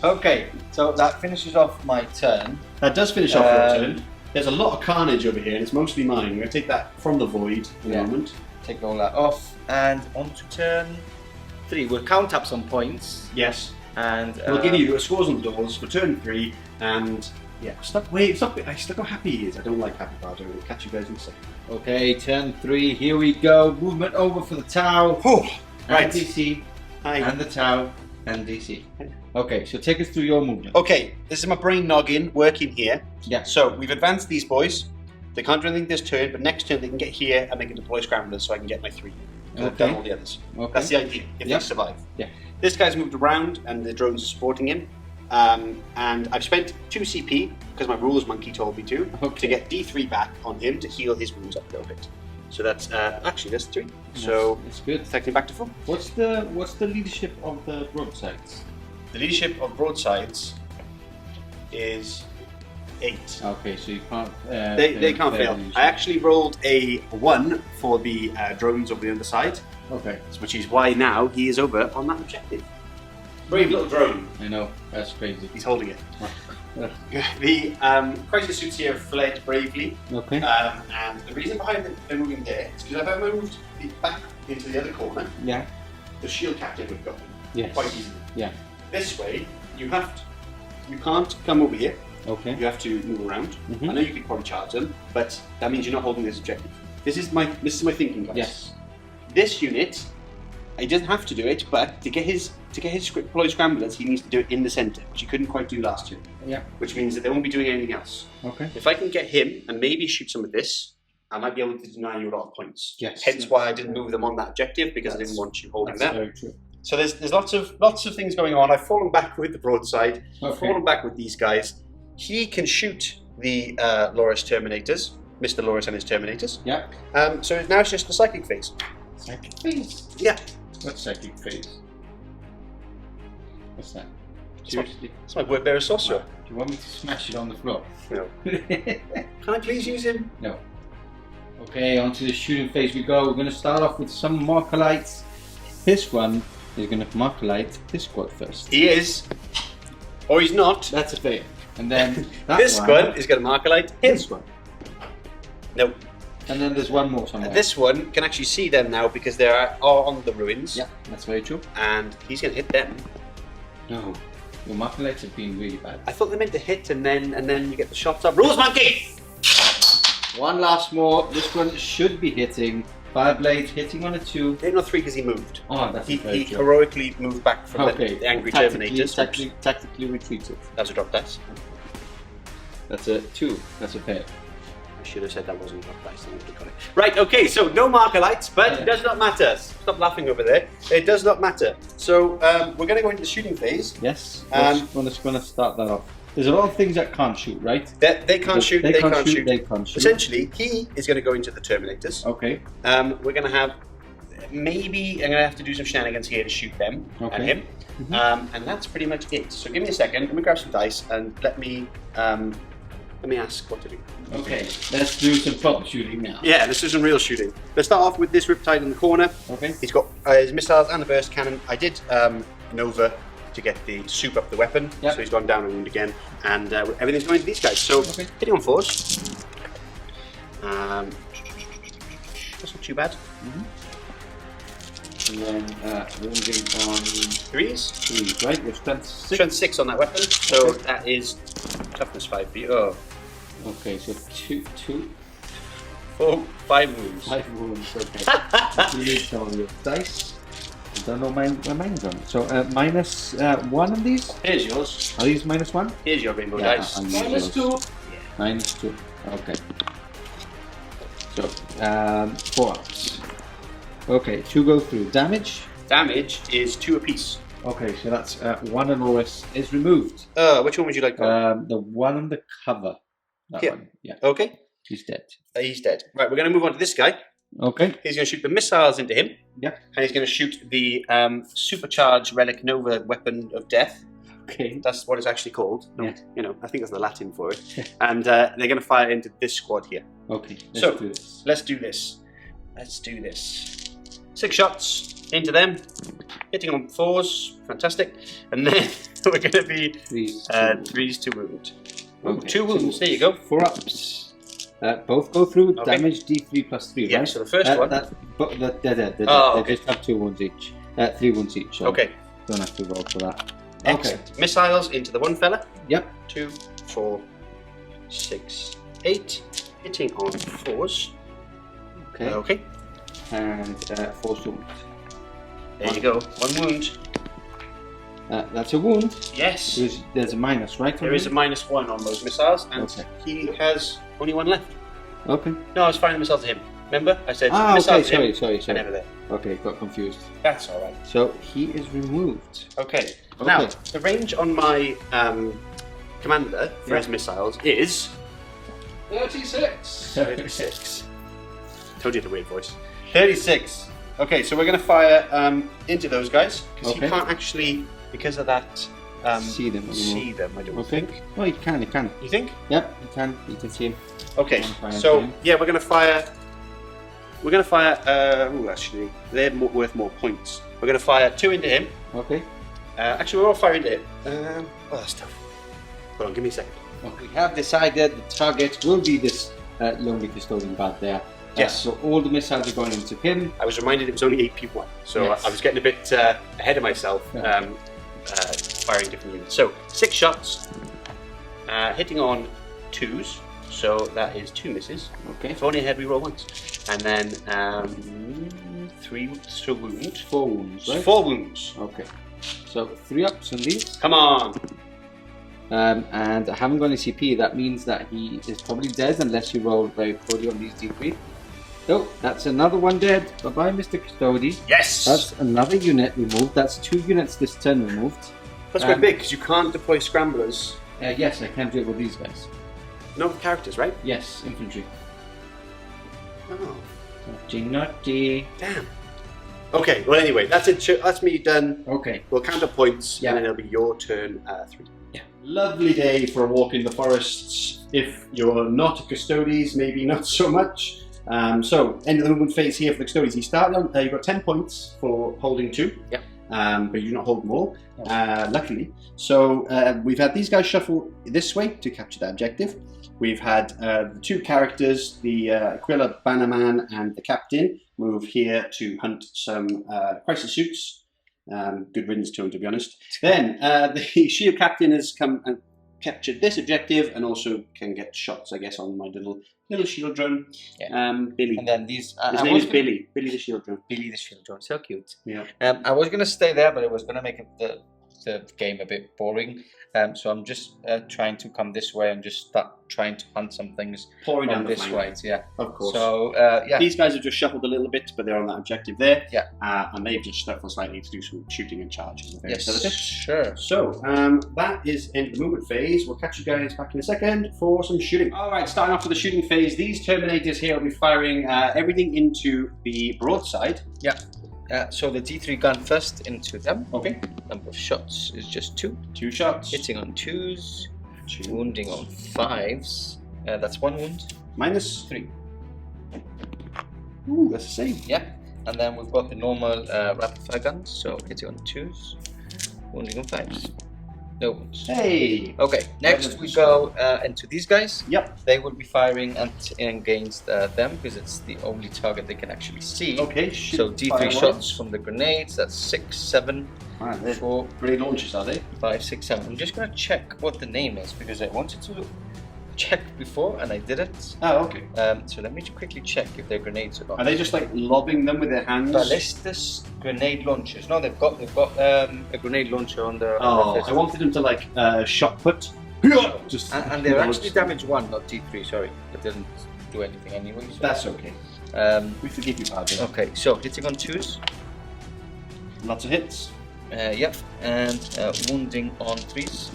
Okay, so that finishes off my turn. That does finish off your turn. There's a lot of carnage over here, and it's mostly mine. I'm going to take that from the void in Yeah. a moment. Take all that off, and on to turn 3. We'll count up some points, Yes. and We'll give you scores on doors for turn 3, and yeah. Stop. Wait. Stop. I still got happy he is. I don't like happy Pardo. We'll catch you guys in a second. Okay, turn 3, here we go. Movement over for the Tau. Right. And DC. Hi. And the Tau. And DC. Okay, so take us through your movement. Okay, this is my brain noggin working here. Yeah. So we've advanced these boys. They can't do anything this turn, but next turn they can get here and they can deploy scramblers so I can get my 3. I've Okay. done all the others. Okay. That's the idea, if Yep. they survive. Yeah. This guy's moved around and the drones are supporting him. And I've spent 2 CP, because my Rules Monkey told me to get D3 back on him to heal his wounds up a little bit. So that's, actually that's 3. So it's good. taking back to full. What's the leadership of the broadsides? The leadership of broadsides is 8. Okay, so you can't. They can't fail. I actually rolled a 1 for the drones over the other side, Okay, which is why now he is over on that objective. Brave little drone. I know that's crazy. He's holding it. The crisis suits here fled bravely, Okay. and the reason behind them moving there is because if I moved back into the other corner, Yeah. the shield captain would go in Yes. quite easily. Yeah. This way, you can't come over here. Okay. You have to move around. Mhm. I know you could probably charge them, but that means you're not holding this objective. This is my thinking, guys. Yes. This unit he doesn't have to do it, but to get his deploy scramblers, he needs to do it in the centre, which he couldn't quite do last year. Yeah. Which means that they won't be doing anything else. Okay. If I can get him and maybe shoot some of this, I might be able to deny you a lot of points. Yes. Hence why I didn't move them on that objective, because I didn't want you holding that. Very true. So there's lots of things going on. I've fallen back with the broadside. I've fallen back with these guys. He can shoot the Loris Terminators, Mr. Loris and his Terminators. Yeah. So now it's just the psychic phase. Psychic phase? Yeah. What's psychic phase? What's that? Seriously? It's my word bearer sorcerer. Do you want me to smash it on the floor? No. Can I please use him? No. Okay, onto the shooting phase we go. We're going to start off with some Markerlights. This one is going to Markerlight this squad first. He is. Or he's not. That's a fail. And then that This one is going to Markerlight him. This one. No. And then there's one more somewhere. This one can actually see them now because they are on the ruins. Yeah, that's very true. And he's going to hit them. No. Your Markerlights have been really bad. I thought they meant to hit and then you get the shots up. Rules monkey! One last more. This one should be hitting. Fireblade hitting on a 2. Hit on 3 because he moved. Oh, that's He very true. heroically moved back from the angry Terminators. Tactically retreated. That's a drop dice. That's a 2. That's a fail. I should have said that wasn't a drop dice. Right, okay, so no Markerlights, but it does not matter. Stop laughing over there. It does not matter. So we're going to go into the shooting phase. Yes. We're just going to start that off. There's a lot of things that can't shoot, right? They can't shoot, they can't shoot. They can't shoot. Essentially, he is going to go into the Terminators. Okay. We're going to have, maybe I'm going to have to do some shenanigans here to shoot them and him. And that's pretty much it. So give me a second, let me grab some dice and let me ask what to do. Okay, let's do some proper shooting now. Yeah, let's do some real shooting. Let's start off with this Riptide in the corner. Okay. He's got his missiles and the burst cannon. I did Nova to get the soup up the weapon, so he's gone down a wound again, and everything's going to these guys. So hitting on 4s. That's not too bad. And then wounding on 3s. 3s, right? Your strength 6. Strength 6 on that weapon, so that is toughness 5 for you. Oh. Okay, so 5 wounds. 5 wounds, okay. Here's all your dice. I don't know where mine's on. So minus 1 on these? Here's yours. Are these minus 1? Here's your rainbow dice. Minus 2. Yeah. Minus 2. Okay. So 4 ups. Okay, 2 go through. Damage? Damage is 2 apiece. Okay, so that's 1 and Loris is removed. Which one would you like? The one on the cover. That one. Yeah. Okay. He's dead. He's dead. Right, we're going to move on to this guy. Okay. He's going to shoot the missiles into him. Yeah. And he's going to shoot the supercharged relic Nova weapon of death. Okay. That's what it's actually called. Yeah. You know, I think that's the Latin for it. And they're going to fire into this squad here. Okay. Let's do this. Let's do this. 6 shots into them. Hitting on 4s. Fantastic. And then we're going to be 3s to wound. Okay. 2 wounds. There you go. 4 ups. Both go through. Damage D3 plus 3. Yeah. Right? So the first one. They're dead. They just have 2 wounds each. 3 wounds each. So okay. Don't have to roll for that. Okay. Missiles into the one fella. Yep. 2, 4, 6, 8. Hitting on 4s. Okay. Okay. And 4 wounds. There you go. 1 wound. That's a wound. Yes. There's a minus, right? There is a -1 on those missiles, and he has only 1 left. Okay. No, I was firing the missiles to him. Remember? I said missiles to him. Sorry. And never there. Okay, got confused. That's all right. So he is removed. Okay. Now, the range on my commander for his missiles is 36. 36. Told you had a weird voice. 36. Okay, so we're going to fire into those guys because he can't actually, because of that, see them. I don't think. Oh, he can. You think? Yep, he can. You can see him. Okay, so yeah, we're going to fire. We're going to fire. Actually, they're worth more points. We're going to fire 2 into him. Okay. Actually, we're all firing into him. That's tough. Hold on, give me a second. We have decided the target will be this lonely custodian bad there. Yes. So all the missiles are going into him. I was reminded it was only 8p1, so I was getting a bit ahead of myself, firing different units. So 6 shots, hitting on 2s, so that is 2 misses. Okay. If only ahead we roll once, and then 3 3 wounds. 4 wounds, right? 4 wounds. Okay. So 3 ups on these. Come on. And I haven't got any CP. That means that he is probably dead unless you roll very poorly on these D3. Oh, that's another one dead. Bye-bye, Mr. Custode. Yes. That's another unit removed. That's 2 units this turn removed. That's quite big because you can't deploy scramblers. Yes, I can do it with these guys. No characters, right? Yes, infantry. Oh. Naughty, naughty. Damn. Okay, well anyway, that's it. That's me done. Okay. We'll count up points Yeah. and then it'll be your turn 3. Yeah. Lovely day for a walk in the forests. If you're not a Custodes, maybe not so much. So, end of the movement phase here for the Custodes. You start on, you've got 10 points for holding 2. Yeah. But you do not hold them all, luckily. So, we've had these guys shuffle this way to capture that objective. We've had the 2 characters, the Aquila Bannerman and the Captain, move here to hunt some crisis suits. Good riddance to him, to be honest. Then the Shield Captain has come and captured this objective and also can get shots, I guess, on my little shield drone. Yeah. Billy. And then these. His name is Billy. Billy the shield drone. Billy the shield drone. So cute. Yeah. I was gonna stay there, but it was gonna make the game a bit boring. So I'm just trying to come this way and just start trying to hunt some things Pouring on down the this flank. right. Yeah. Of course. So yeah. These guys have just shuffled a little bit, but they're on that objective there. Yeah. And they've just shuffled slightly to do some shooting and charges. And various other Yes. bits. Sure. So, that is end of the movement phase. We'll catch you guys back in a second for some shooting. Alright, starting off with the shooting phase, these Terminators here will be firing everything into the broadside. Yeah. So the D3 gun first into them. Okay. Number of shots is just 2. 2 shots. Hitting on 2s. 2. Wounding on 5s. That's 1 wound. Minus. 3. Ooh, that's a save. Yeah. And then we've got the normal rapid fire guns. So hitting on 2s. Wounding on 5s. No wounds. Hey! Okay, next we go into these guys. Yep. They will be firing against them because it's the only target they can actually see. Okay, So D3 shots from the grenades. That's 6, 7, Alright, they're 4, grenade launchers, are they? 5, 6, 7. I'm just going to check what the name is because I wanted to check before and I didn't. Oh, okay. So let me quickly check if they're grenades or not. Are they just like lobbing them with their hands? Ballistus grenade launchers. No, they've got a grenade launcher on the. Oh, I wanted them to like shot put. Just and they're actually damage 1, not D3. Sorry, it doesn't do anything anyway. So. That's okay. We forgive you, Pardo. Okay, so hitting on 2s. Lots of hits. Yep, and wounding on 3s.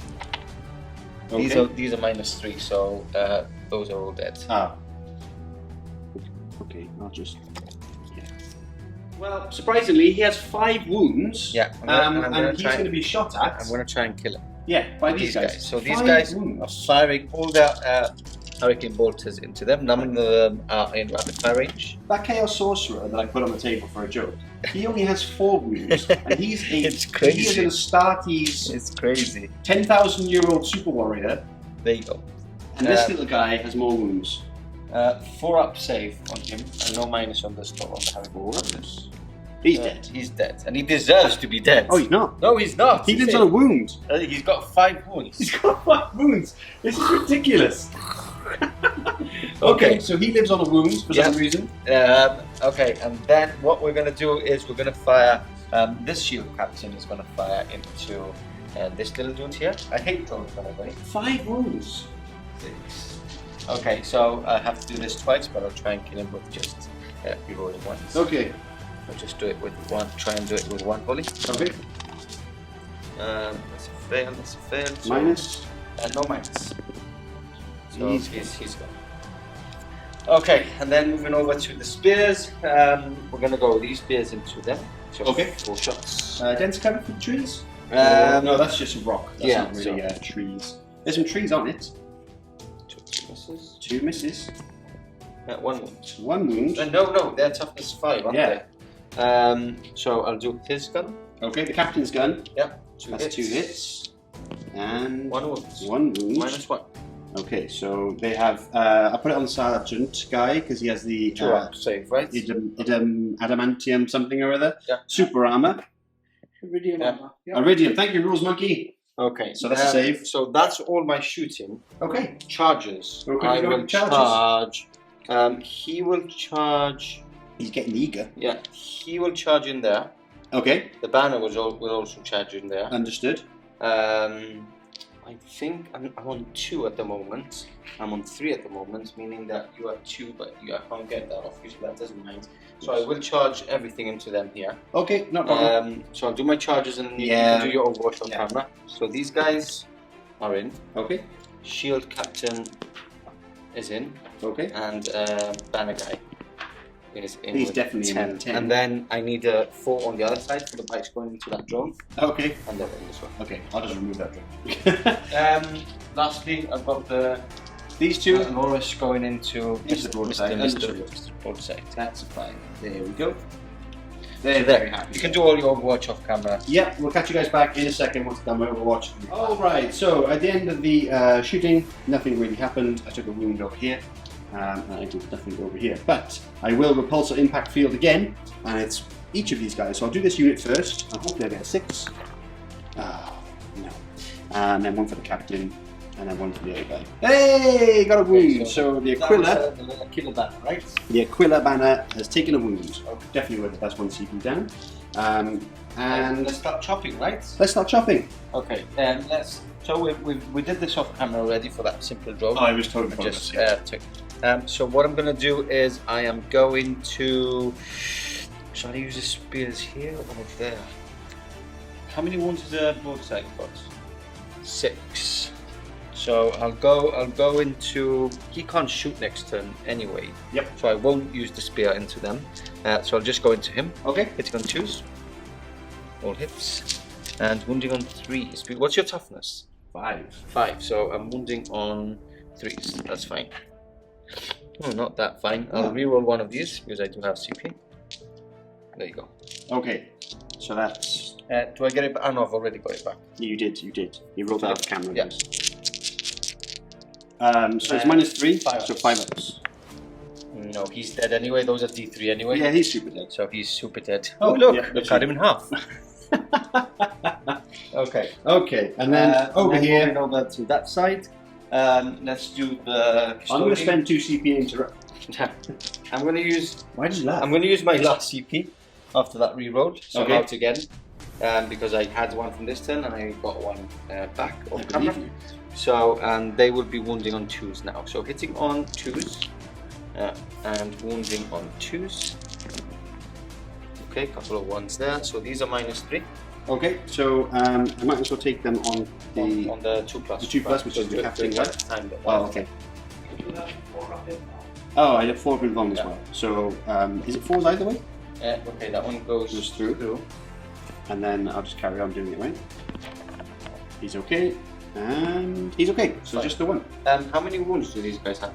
Okay. These are minus 3, so those are all dead. Ah. Okay, I'll just. Yeah. Well, surprisingly, he has 5 wounds. Yeah, and he's going to be shot at. I'm going to try and kill him. Yeah, by these guys. So these 5 guys wounds. are firing all their hurricane bolters into them. None of them are in rapid fire range. That Chaos Sorcerer that I put on the table for a joke, he only has 4 wounds, and he's It's crazy. He is an Astartes It's crazy. 10,000-year-old super warrior, There you go. and this little guy has more wounds. 4 up save on him, and no minus on the store on the hurricane. He's dead. He's dead, and he deserves to be dead. Oh, he's not. No, he's not. He lives on a wound. He's got 5 wounds. He's got 5 wounds. This is ridiculous. Okay, so he lives on a wound for some reason. Okay, and then what we're going to do is we're going to fire. This shield captain is going to fire into this little dude here. I hate drones, by the way. 5 wounds. 6. Okay, so I have to do this twice, but I'll try and kill him with just rerolling once. Okay. I'll just do it with one. Try and do it with 1 volley. Okay. That's a fail. That's a fail. So, Minus. no minus. So He's he's gone. Okay, and then moving over to the spears. We're gonna go these spears into them. So Okay. 4 shots. Dense cover for trees? No, that's just a rock. That's yeah, not really trees. There's some trees on it. 2 misses. 2 misses. 1 wound. 1 wound. No, they're toughness 5, aren't Yeah. they? So I'll do his gun. Okay, the captain's gun. Yep. That's 2 hits. And 1 wound. 1 wound. Minus 1. Okay, so they have. I put it on Sergeant guy because he has the 2 up save, right? adamantium something or other. Yeah. Super armor. Iridium armor. Iridium. Thank you, Rules Monkey. Okay, So that's a save. So that's all my shooting. Okay. Charges. Okay, I you go will with charges. charge. He will charge He's getting eager. Yeah, he will charge in there. Okay. The banner will also charge in there. Understood. I think I'm on 2 at the moment. I'm on 3 at the moment, meaning that you are 2, but I can't get that off you, so that doesn't mind. So I will charge everything into them here. Okay, no problem. So I'll do my charges and you can do your Overwatch on camera. So these guys are in. Okay. Shield Captain is in. Okay. And Banner Guy is in. He's with definitely 10. in with 10. And then I need a 4 on the other side for the bikes going into that drone. Okay. And they're in this one. Okay, I'll just remove that drone. Lastly, I've got these two. Loris going into the broadside. Mr. Broadside. That's fine. There we go. They're very happy. You can do all your Overwatch off camera. Yep, we'll catch you guys back in a second once done my Overwatch. Alright, so at the end of the shooting, nothing really happened. I took a wound over here, and I did nothing over here. But I will repulsor impact field again, and it's each of these guys. So I'll do this unit first, and hopefully I get a 6. No. And then one for the captain, and then one for the other guy. Hey, got a wound. So the Aquila, the killer banner, right? the Aquila banner has taken a wound. Definitely worth the plus 1 CP down. And let's start chopping, right? let's start chopping. Okay. Let's. So we did this off camera already for that simple drone. I was totally Just so what I'm going to do is I am going to. Shall I use the spears here or there? How many wounds is the broadside got? 6. So I'll go into. He can't shoot next turn anyway. Yep. So I won't use the spear into them. So I'll just go into him. Okay. Hitting on 2s. All hits. And wounding on 3s. What's your toughness? 5. 5. So I'm wounding on 3s. That's fine. Oh, not that fine. I'll reroll one of these because I do have CP. There you go. Okay. So that's. Do I get it back? Oh no, I've already got it back. You did. You rolled that off the camera. Yeah. So it's minus 3, five so ups. 5 ups. No, he's dead anyway. Those are D3 anyway. Yeah, he's super dead. So he's super dead. Oh, Oh look, yeah, I cut him in half. Okay. Okay, and then over here, moving over to that side. Let's do the. I'm going to spend 2 CP into. I'm going to use. Why did you laugh? I'm going to use my last CP after that reroll. So Okay. I'm out again. Because I had one from this turn and I got one back on camera. So they will be wounding on 2s now. So hitting on 2s and wounding on 2s. Okay, couple of 1s there. So these are minus 3 Okay, so I might as well take them on the. on the 2+. The 2+, which is the captain one. Time, Oh, okay. Oh, I have 4 of long as well. So is it 4s either way? Okay, that one goes Just through. And then I'll just carry on doing it, right? He's okay. And he's okay. So Fine. just the 1. How many wounds do these guys have?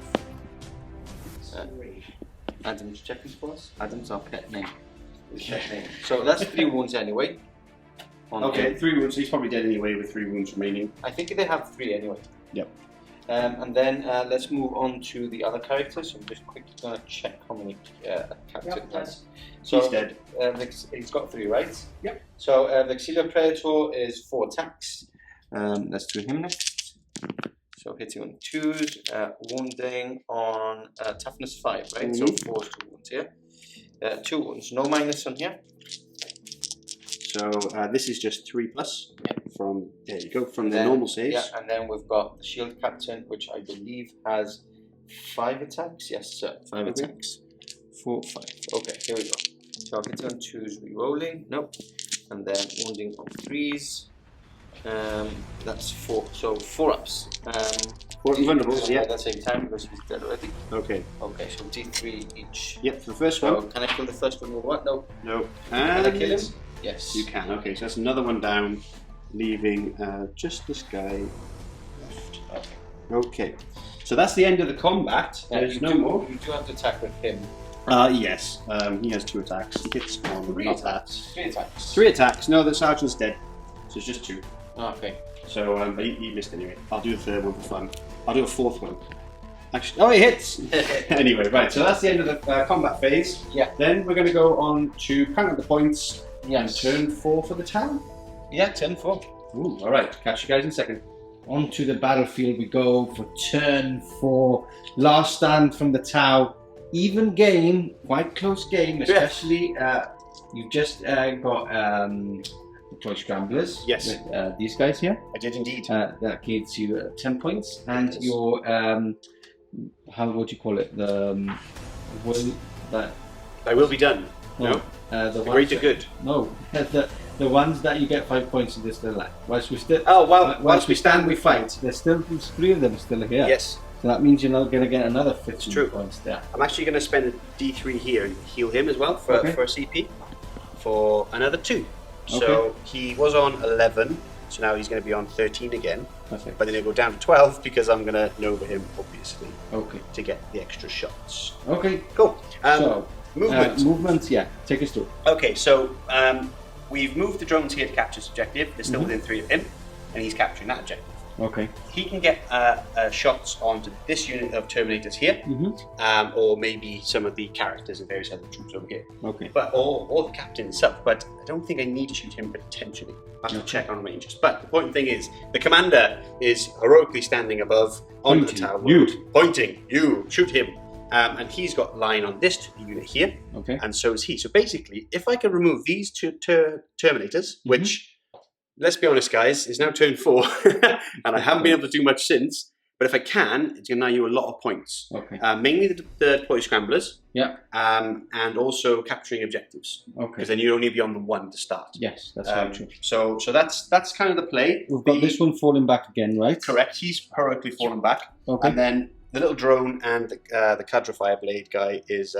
Adam's checking for us. Adam's our pet name. So that's 3 wounds anyway. Okay, 3 wounds. He's probably dead anyway with 3 wounds remaining. I think they have 3 anyway. Yep. And then let's move on to the other characters. So I'm just quickly going to check how many captain has. So He's dead. He's got 3, right? Yep. So the Auxiliary Predator is 4 attacks. Let's do him next. So hitting on 2s, wounding on toughness 5, right? So 4 is 2 wounds here. 2 wounds, no minus on here. So this is just 3+. From there you go, from the Then- normal saves. Yeah, and then we've got the Shield Captain, which I believe has 5 attacks. Yes, sir, 5 Okay. attacks. 4, 5. Okay, here we go. So I'll hit on 2s, re-rolling. Nope. And then wounding on 3s. That's 4. So 4 ups. 4 invulnerables, yeah. At the same time because he's dead already. Okay. Okay, so D3 each. Yep, for the first So one. can I kill the first one with what? No. No. Can I kill him? And Yes. you can. Okay, so that's another one down, leaving just this guy left. Okay. Okay. So that's the end of the combat. There's you no do, more. You do have to attack with him. Yes. He has 2 attacks. He hits on 3 not attacks. 3 attacks. that. 3 attacks. No, the sergeant's dead. So it's just 2. Okay. So he missed anyway. I'll do the 3rd one for fun. I'll do a 4th one. Actually, oh, he hits! Anyway, right, so that's the end of the combat phase. Yeah. Then we're going to go on to count up the points Yes. and turn 4 for the town. Yeah, 10-4. Ooh, alright, catch you guys in a second. Onto the battlefield we go for turn 4. Last stand from the Tau. even game, quite close game, especially you've just got the Toy Scramblers. Yes. With these guys here. I did indeed. That gives you 10 points, and your how would you call it? The I will be done. No. The Greater good. No, the ones that you get 5 points in this still left. Whilst we still. Oh well. Whilst we stand, we fight. There's still 3 of them still here. Yes. So that means you're not going to get another 15 true. points there. I'm actually going to spend a D3 here and heal him as well for a CP for another 2. So he was on 11, so now he's going to be on 13 again. Perfect. But then he'll go down to 12 because I'm going to Nova him, obviously, to get the extra shots. Okay. Cool. So, movement. Movements, yeah. Take us through. Okay, so we've moved the drones here to capture this objective. They're still within 3 of him, and he's capturing that objective. Okay. He can get shots onto this unit of Terminators here, or maybe some of the characters and various other troops over here. Okay. But or the captain himself. But I don't think I need to shoot him potentially. I have to check on ranges. But the important thing is the commander is heroically standing above on the tower, pointing. You shoot him, and he's got line on this unit here. Okay. And so is he. So basically, if I can remove these 2 Terminators, which, let's be honest, guys, it's now turn 4, and I haven't been able to do much since. But if I can, it's going to allow you a lot of points. Okay. Mainly the Toy Scramblers. Yeah. And also capturing objectives. Okay. Because then you only be on the 1 to start. Yes, that's very true. So that's kind of the play. We've got this one falling back again, right? Correct. He's heroically fallen back. Okay. And then the little drone and the Khadra Fireblade guy is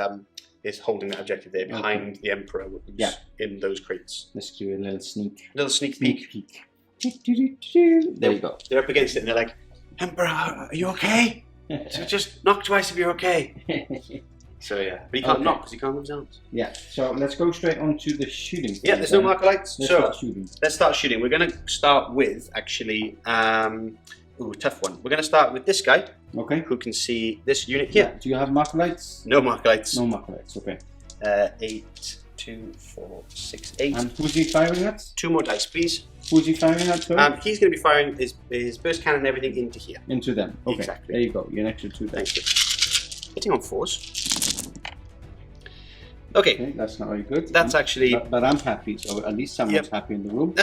holding that objective there behind the Emperor, who's in those crates. Let's do a little sneak peek. There you go. They're up against it and they're like, Emperor, are you okay? So just knock twice if you're okay. So yeah, but he can't knock because he can't move his arms. Yeah, so let's go straight on to the shooting. Yeah, there's no Markerlights. Let's start shooting. We're going to start with, actually, tough one. We're going to start with this guy. Okay. Who can see this unit here. Yeah. Do you have Markerlights? No Markerlights. No Markerlights, okay. 8, 2, 4, 6, 8. And who's he firing at? 2 more dice, please. Who's he firing at? He's going to be firing his burst cannon and everything into here. Into them. Okay. Exactly. There you go. You're an extra 2 dice. Thank you. Hitting on 4s. Okay. That's not very good. That's actually... But I'm happy, so at least someone's happy in the room.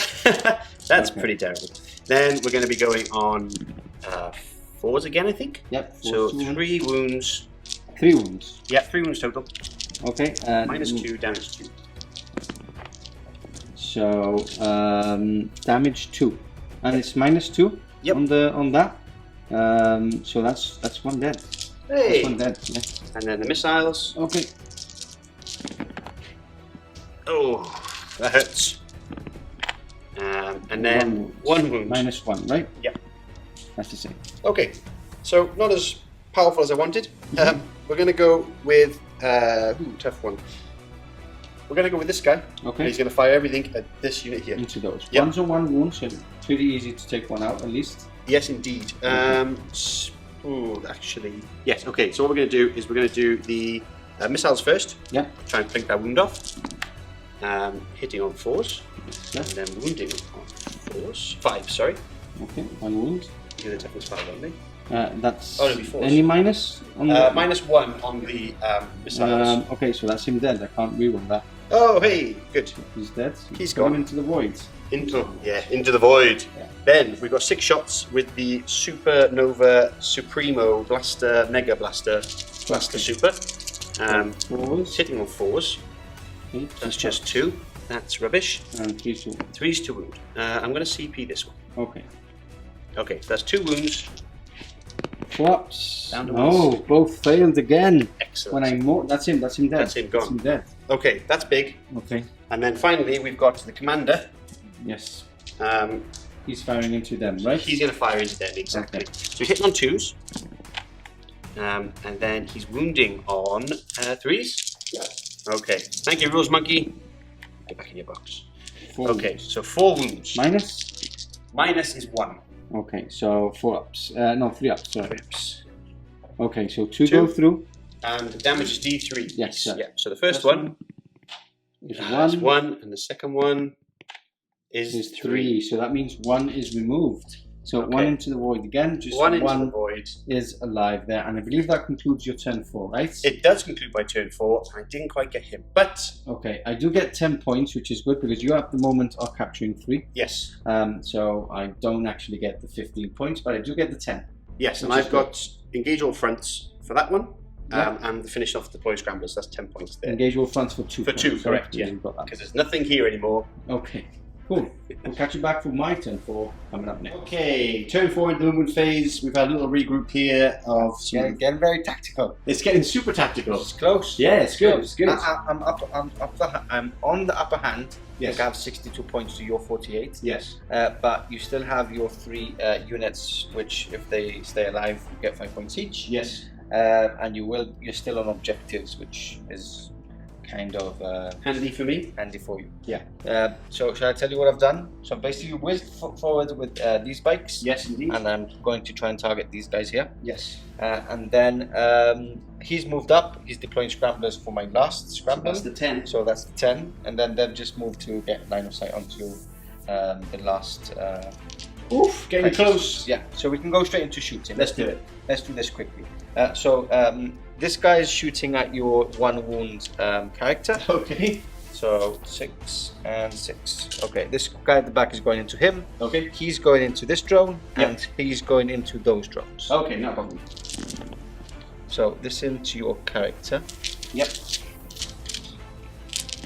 That's pretty terrible. Then we're going to be going on 4s again, I think. Yep. So 3 wounds. 3 wounds. Yeah, 3 wounds total. Okay. -2, damage 2. So damage 2, and it's -2 on that. So that's 1 dead. Hey. That's 1 dead. Yeah. And then the missiles. Okay. Oh, that hurts. And then 1 wound. -1, right? Yep. That's the same. Okay, so not as powerful as I wanted. We're going to go with tough one. We're going to go with this guy. Okay. He's going to fire everything at this unit here. Into those. Yep. 1's a 1 wound, so pretty easy to take 1 out at least. Yes, indeed. Actually, yes. Okay, so what we're going to do is we're going to do the missiles first. Yeah. Try and blink that wound off. Hitting on 4s. Yeah. And then wounding on 4s. 5, sorry. Okay, 1 wound. Yeah, the toughness 5 only. That's it'll be 4s. Any minus? On the... -1 on the missiles. Okay, so that's him dead. I can't reroll that. Oh, hey, good. He's dead. He's gone gone into the void. Into the void. Yeah. Then we've got 6 shots with the Supernova Supremo Blaster Mega Blaster Super. 4s. Hitting on 4s. Okay, That's just 2. That's rubbish. And 3's to wound. 3's to wound. I'm going to CP this one. Okay. Okay, so that's 2 wounds. Flops. Down to no, ones. both failed again. Excellent. When that's him dead. That's him gone. That's him dead. Okay, that's big. Okay. And then finally we've got the commander. Yes. Um, He's firing into them, right? He's going to fire into them, exactly. Okay. So he's hitting on 2s. And then he's wounding on 3s. Yeah. Okay. Thank you, Rules Monkey. Get back in your box. 4 Okay, so 4 wounds. Minus? Minus is 1. Okay, so 4 ups. No, 3 ups, sorry. 3 ups. Okay, so 2 go through. And the damage is D3. Yes, sir. Yeah, so the first one is is 1, and the second one is 3. So that means 1 is removed. So Okay. 1 into the void again. Just One one, into the void. is alive there, and I believe that concludes your turn 4, right? It does conclude my turn 4. I didn't quite get him, but Okay, I do get 10 points, which is good because you at the moment are capturing 3. yes, So I don't actually get the 15 points, but I do get the 10. yes, and Which is I've got engage all fronts for that one, Yeah. and finish off deploy scramblers. That's 10 points there. Engage all fronts for 2 For points. 2, right? correct, yeah. You've got that. Because there's nothing here anymore. Okay, cool. We'll catch you back for my turn 4 coming up next. Okay, turn 4 into the movement phase. We've had a little regroup here of some. Getting very tactical. It's getting super tactical. It's close. Yeah, it's good. Close. It's good. I'm on the upper hand. Yes. I think I have 62 points to your 48. Yes. But you still have your 3 units, which if they stay alive, you get 5 points each. Yes. And you're still on objectives, which is kind of Handy for me. handy for you. Yeah. So shall I tell you what I've done? So basically whizzed forward with these bikes. Yes, indeed. And I'm going to try and target these guys here. Yes. And then he's moved up. He's deploying scramblers for my last scramble. That's the 10. So that's the 10. And then they've just moved to get line of sight onto the last. Oof, getting crisis. close. Yeah. So we can go straight into shooting. Let's do it. Let's do this quickly. This guy is shooting at your 1 wound character. Okay. So 6 and 6. Okay, this guy at the back is going into him. Okay. He's going into this drone, Yep. and he's going into those drones. Okay, no problem. So this into your character. Yep.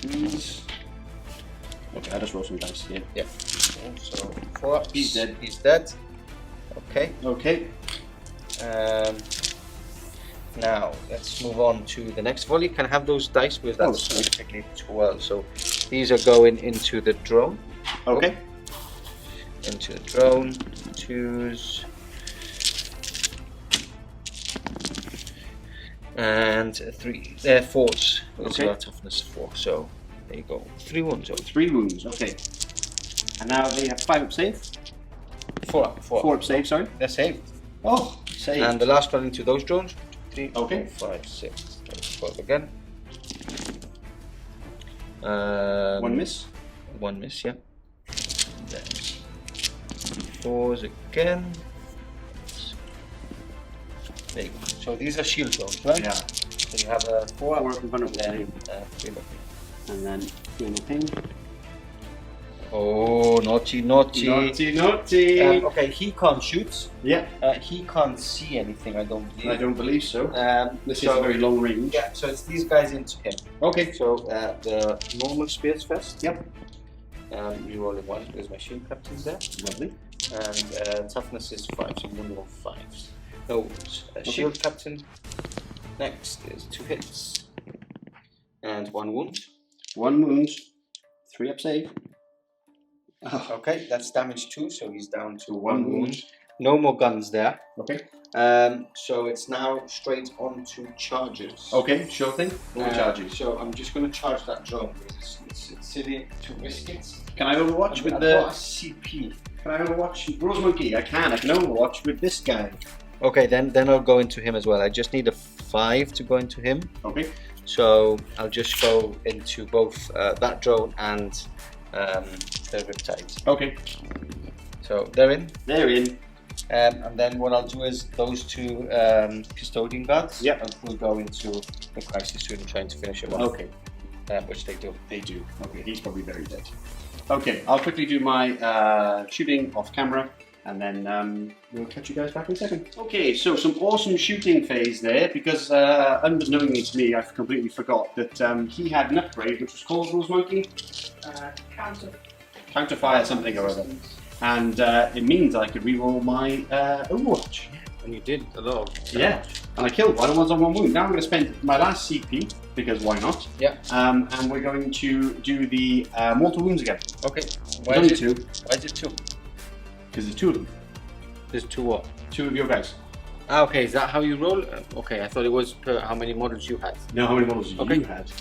Please. Okay, I just roll some dice here. Yep. So 4 ups. He's dead. He's dead. Okay. Okay. Now let's move on to the next volley. Can I have those dice with that? Oh, sorry. Specifically 12. So these are going into the drone. Okay. Into the drone. 2s. And 3. They're 4s. It's Okay. our toughness 4. So there you go. 3 wounds. 3 wounds. Okay. And now they have 5 up save. 4 up. 4 up save, sorry. They're saved. Oh, save. And the last one into those drones. 3, Okay. 4, 5, 6. 12 again. 1 miss. 1 miss, yeah. Then 4s again. There you go. So these are shield drones, right? Yeah. So you have a 4 4 up up in front of and them. 3 up. And then 3 ping. Oh, naughty, naughty. Naughty, naughty. Okay, he can't shoot. Yeah, He can't see anything, I don't believe. I don't believe so. This is so- a very long range. Yeah, so it's these guys into him. Okay. So the normal spears first. Yep. You roll a 1. There's my shield captains there. Lovely. And toughness is 5, so you roll 5s. No wounds. Shield captain. Next is 2 hits. And 1 wound. 1 wound. 3 up save. Oh, Okay, that's damage 2, so he's down to 1 1 wound. wound. No more guns there. Okay. So it's now straight on to charges. Okay, sure thing. All charges. So I'm just going to charge that drone because it's silly to risk it. Can I overwatch with I've the... got a CP. Can I overwatch? Rose Monkey, I can overwatch with this guy. Okay, then I'll go into him as well. I just need a 5 to go into him. Okay. So I'll just go into both that drone and the Riptides. Okay. So they're in. They're in. And then what I'll do is those 2 custodian guards Yep. will go into the crisis soon trying to finish him off. Okay. Which they do. They do. Okay, he's probably very dead. Okay, I'll quickly do my shooting off camera, and then we'll catch you guys back in a second. Okay, so some awesome shooting phase there, because unbeknownly to me, I completely forgot that he had an upgrade, which was called Rose Monkey Counterfire something or other, and it means I could reroll my Overwatch. And you did a lot of Yeah, and I killed one and one's on 1 wound. Now I'm going to spend my last CP, because why not? Yeah. And we're going to do the mortal wounds again. Okay. There's Why only is it 2, Why is it 2? because there's 2 of them. There's 2 what? 2 of your guys. Ah, okay, is that how you roll? Okay, I thought it was per how many models you had. Now, how many models Okay. you had?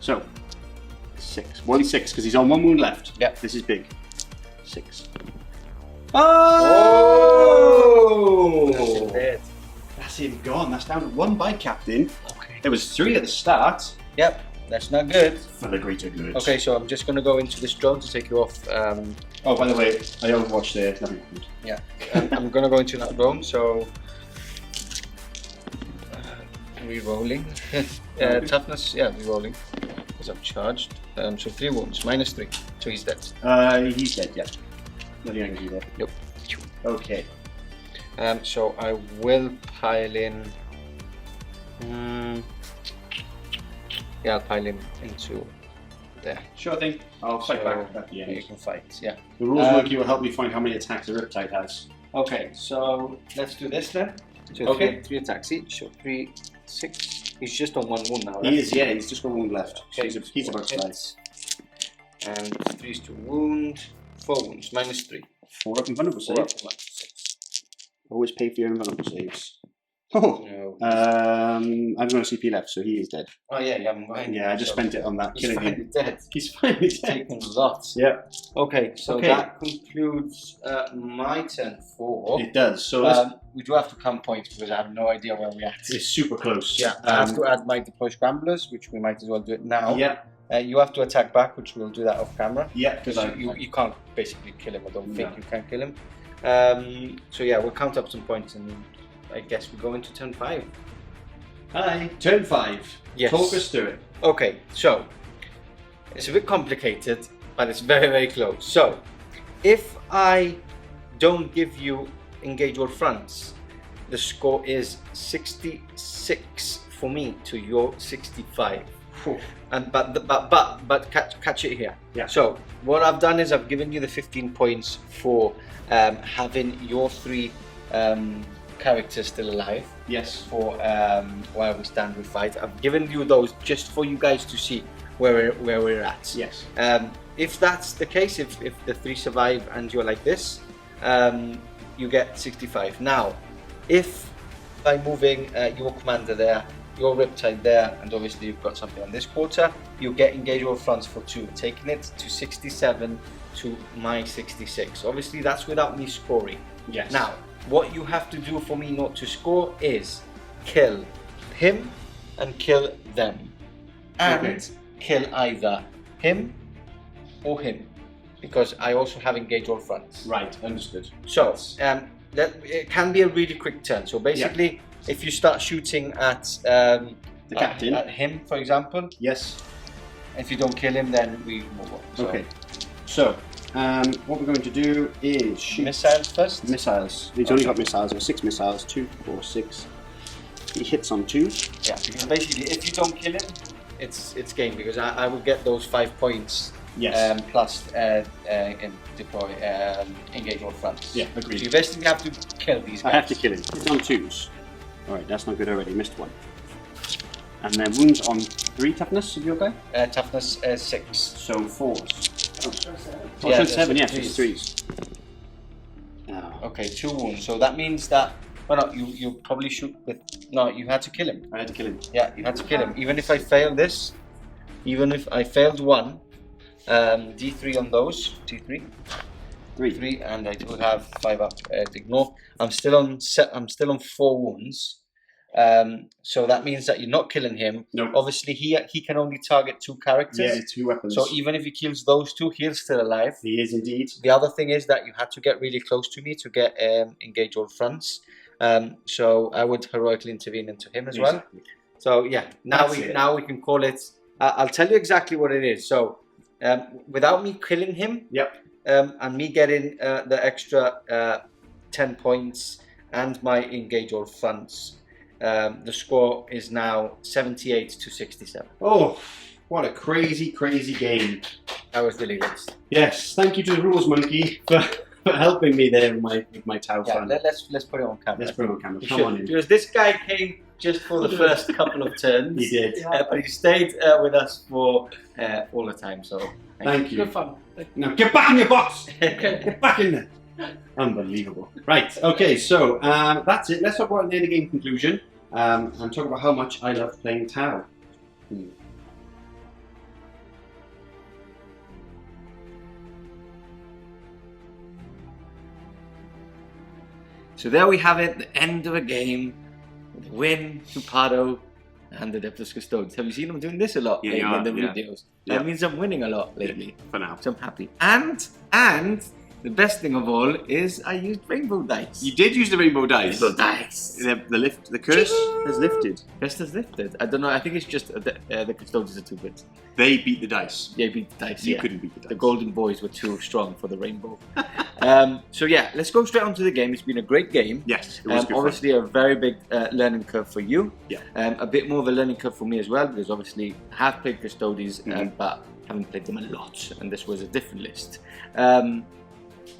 So, 6. Well, he's 6 because he's on 1 wound left. Yeah. This is big. 6. Oh! That's dead. That's him gone. That's down to 1 by captain. Okay. There was 3 at the start. Yep, that's not good. For the greater good. Okay, so I'm just going to go into this drone to take you off Oh, by the way, I overwatched there. Nothing happened. Yeah, I'm gonna go into that room. So re-rolling. Toughness, yeah, re-rolling because I've charged. So 3 wounds, -3. So he's dead. He's dead. Yeah. Nothing I can do there. Yep. Okay. So I will pile in. Yeah, I'll pile him into there. Sure thing. I'll fight back at the You end. can fight, yeah. The rules monkey will help me find how many attacks the Riptide has. Okay, so let's do this then. So Okay. 3 attacks each, so 3, 6. He's just on 1 wound now, right? He is, yeah. He's just got 1 wound left. So Okay, he's about to die. And 3's to wound, 4 wounds, -3. 4 up invulnerable 4 saves. up, 1, 6. Always pay for your invulnerable saves. Oh. No. I've got a CP left, so he is dead. Oh yeah, you haven't got any. Yeah, I just spent it on that He's killing him. finally dead. He's finally dead. Taken lots. Yeah, Okay, so Okay. that concludes my turn 4. it does. So let's, We do have to count points because I have no idea where we're at. it's super close. Yeah, I have to add my deploy scramblers, which we might as well do it now. Yeah, You have to attack back, which we'll do that off camera. yeah, because You can't basically kill him. I don't think No. you can kill him. So yeah, we'll count up some points, and I guess we go into turn 5. Hi, turn 5. Yes. Talk us through it. Okay, so it's a bit complicated, but it's very, very close. So if I don't give you engage all fronts, the score is 66 for me to your 65. And but catch it here. Yeah. So what I've done is I've given you the 15 points for having your 3 characters still alive. Yes. For while we stand, we fight. I've given you those just for you guys to see where we're at. Yes. If that's the case, if the 3 survive and you're like this, you get 65. Now, if by moving your commander there, your Riptide there, and obviously you've got something on this quarter, you get engage all fronts for 2, taking it to 67 to my 66. Obviously that's without me scoring. Yes. Now, what you have to do for me not to score is kill him and kill them, and kill either him or him, because I also have engage all fronts. Right, understood. So that it can be a really quick turn. So basically, if you start shooting at The captain. at him, for example, Yes. if you don't kill him, then we move on. So, Okay. So, what we're going to do is shoot missiles first. missiles. He's only got missiles. There are 6 missiles. 2, 4, 6. He hits on 2. Yeah, because basically, if you don't kill him, it's game, because I will get those 5 points. Yes. Plus deploy engage all fronts. Yeah, So agreed. you basically have to kill these guys. I have to kill him. He's on 2s. Alright, that's not good already. Missed 1. And then wounds on 3 toughness of your guy. Toughness 6. So 4s. Oh, Yeah, so that's 7, yes, threes. it's 3s. Oh, Okay, 2 wounds. So that means that, well, no, you probably shoot with. No, you had to kill him. I had to kill him. Yeah, you had to kill him. Even if I failed this, even if I failed 1, D3 on those. D3. 3, and I do have 5 up to ignore. I'm still on 4 wounds. So that means that you're not killing him. Nope. Obviously, he can only target 2 characters. Yeah, 2 weapons. So even if he kills those 2, he's still alive. He is indeed. The other thing is that you had to get really close to me to get engage all fronts. So I would heroically intervene into him as well. Exactly. So yeah, now That's we can call it. I'll tell you exactly what it is. So without me killing him, Yep. and me getting the extra 10 points and my engage all fronts, the score is now 78 to 67. Oh, what a crazy, crazy game. That was really good. Yes, thank you to the rules monkey for helping me there with my Tau Yeah, fan. let's put it on camera. Let's put it on camera. We Come should, on in. because this guy came just for the first couple of turns. He did. But he stayed with us for all the time. So Thank you. Good fun. Now get back in your box! Get back in there! Unbelievable. Right, okay, so that's it. Let's talk about the end of game conclusion and talk about how much I love playing Tau. So there we have it, the end of a game. The win to Pardo. and the Adeptus Custodes. Have you seen them doing this a lot lately in the videos? Yeah. That means I'm winning a lot lately. For now. So I'm happy. And the best thing of all is I used rainbow dice. You did use the rainbow dice. Rainbow dice. The curse has lifted. Curse has lifted. I don't know. I think it's just the Custodes are too good. They beat the dice. They beat the dice. You couldn't beat the dice. The golden boys were too strong for the rainbow. So yeah, let's go straight onto the game. It's been a great game. Yes, it was good obviously a very big learning curve for you. Yeah. A bit more of a learning curve for me as well, because obviously I have played Custodes, but haven't played them a lot, and this was a different list.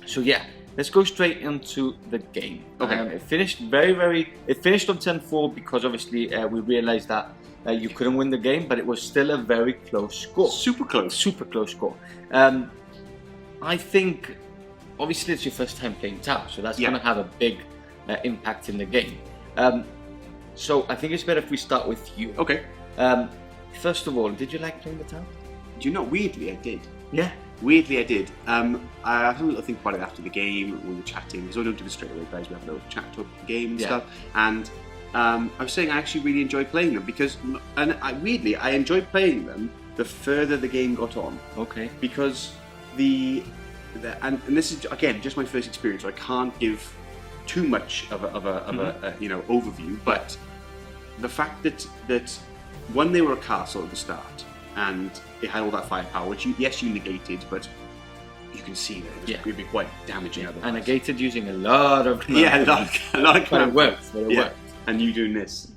So yeah, let's go straight into the game. Okay. It finished It finished on 10-4 because obviously we realised that you couldn't win the game, but it was still a very close score. Super close. Super close score. I think, obviously it's your first time playing Tau, so that's going to have a big impact in the game. So I think it's better if we start with you. Okay. First of all, did you like playing the Tau? Do you know, weirdly I did. Yeah. Weirdly I did. I had a little think about it after the game when we were chatting, because we don't do this straight away, guys. We have a little chat about the game and stuff. And I was saying I actually really enjoyed playing them because, weirdly, I enjoyed playing them the further the game got on. Okay. Because and this is again just my first experience, so I can't give too much of a overview. But the fact that when they were a castle at the start and it had all that firepower, which you negated, but you can see that it would be quite damaging otherwise. And negated using a lot of a lot of but it worked. But it worked. And you doing this.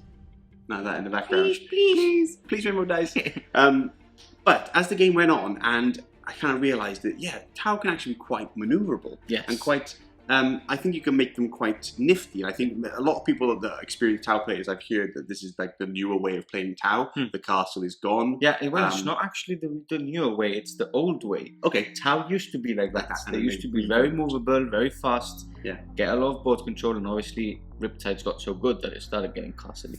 Now that in the background. Please rainbow dice. But as the game went on, and I kind of realised that Tau can actually be quite manoeuvrable. Yes. And quite. I think you can make them quite nifty. I think a lot of people that are experienced Tau players, I've heard that this is like the newer way of playing Tau. The castle is gone. Yeah, well, it's not actually the newer way, it's the old way. Okay. Tau used to be like that. They used to be very movable, very fast, get a lot of board control, and obviously Riptides got so good that it started getting costly.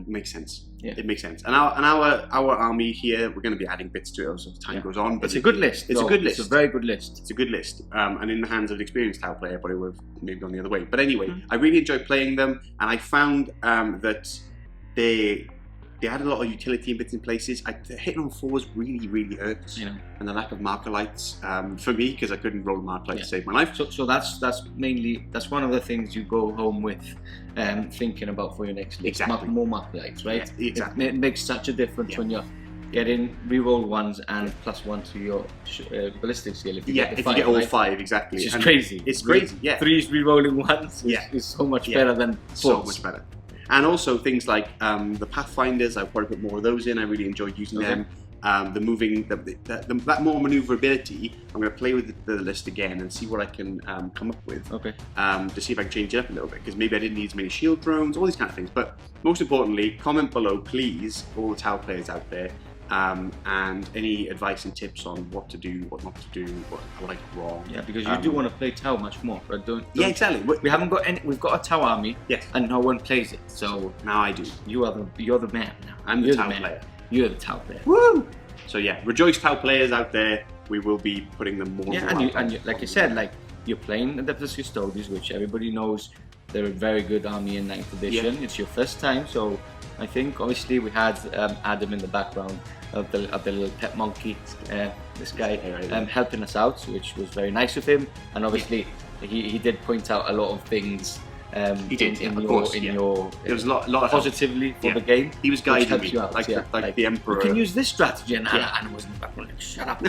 Makes sense. Yeah. It makes sense. And our army here, we're going to be adding bits to it as time goes on. But it's a good list. It's a good list. It's a very good list. It's a good list. And in the hands of an experienced Tau player, but it would have maybe gone the other way. But anyway, I really enjoyed playing them, and I found that they had a lot of utility in bits and places. Hitting on 4s really hurts. And the lack of Markerlights for me, because I couldn't roll Markerlight to save my life. So that's one of the things you go home with, thinking about for your next list. Exactly. More Markerlights, right? Yeah, exactly. It makes such a difference when you're getting reroll 1s and +1 to your ballistic skill. If you get if you get all 5, exactly. Which is crazy. It's crazy. 3s rerolling 1s is so much better than 4s. So much better. And also things like the Pathfinders, I've probably put more of those in. I really enjoyed using them. The moving, that more manoeuvrability, I'm going to play with the list again and see what I can come up with. Okay. To see if I can change it up a little bit, because maybe I didn't need as many shield drones, all these kind of things. But most importantly, comment below, please, all the Tau players out there, and any advice and tips on what to do, what not to do, what I got wrong. Yeah, because you do want to play Tau much more, but don't. Yeah, exactly. We haven't got any. We've got a Tau army. Yes. And no one plays it. So now I do. You're the man now. I'm the Tau player. You're the Tau player. Woo! So yeah, rejoice Tau players out there. We will be putting them more. Yeah, and you, like I said, like you're playing Adeptus Custodes, which everybody knows they're a very good army in 9th edition. Yeah. It's your first time, so I think obviously we had Adam in the background of the little pet monkey, this guy helping us out, which was very nice of him. And obviously he did point out a lot of things. He did, in of your, course. In your there was a lot of positively for the game. He was guiding me, out, like the Emperor. You can use this strategy, and Anna was in the background like, shut up,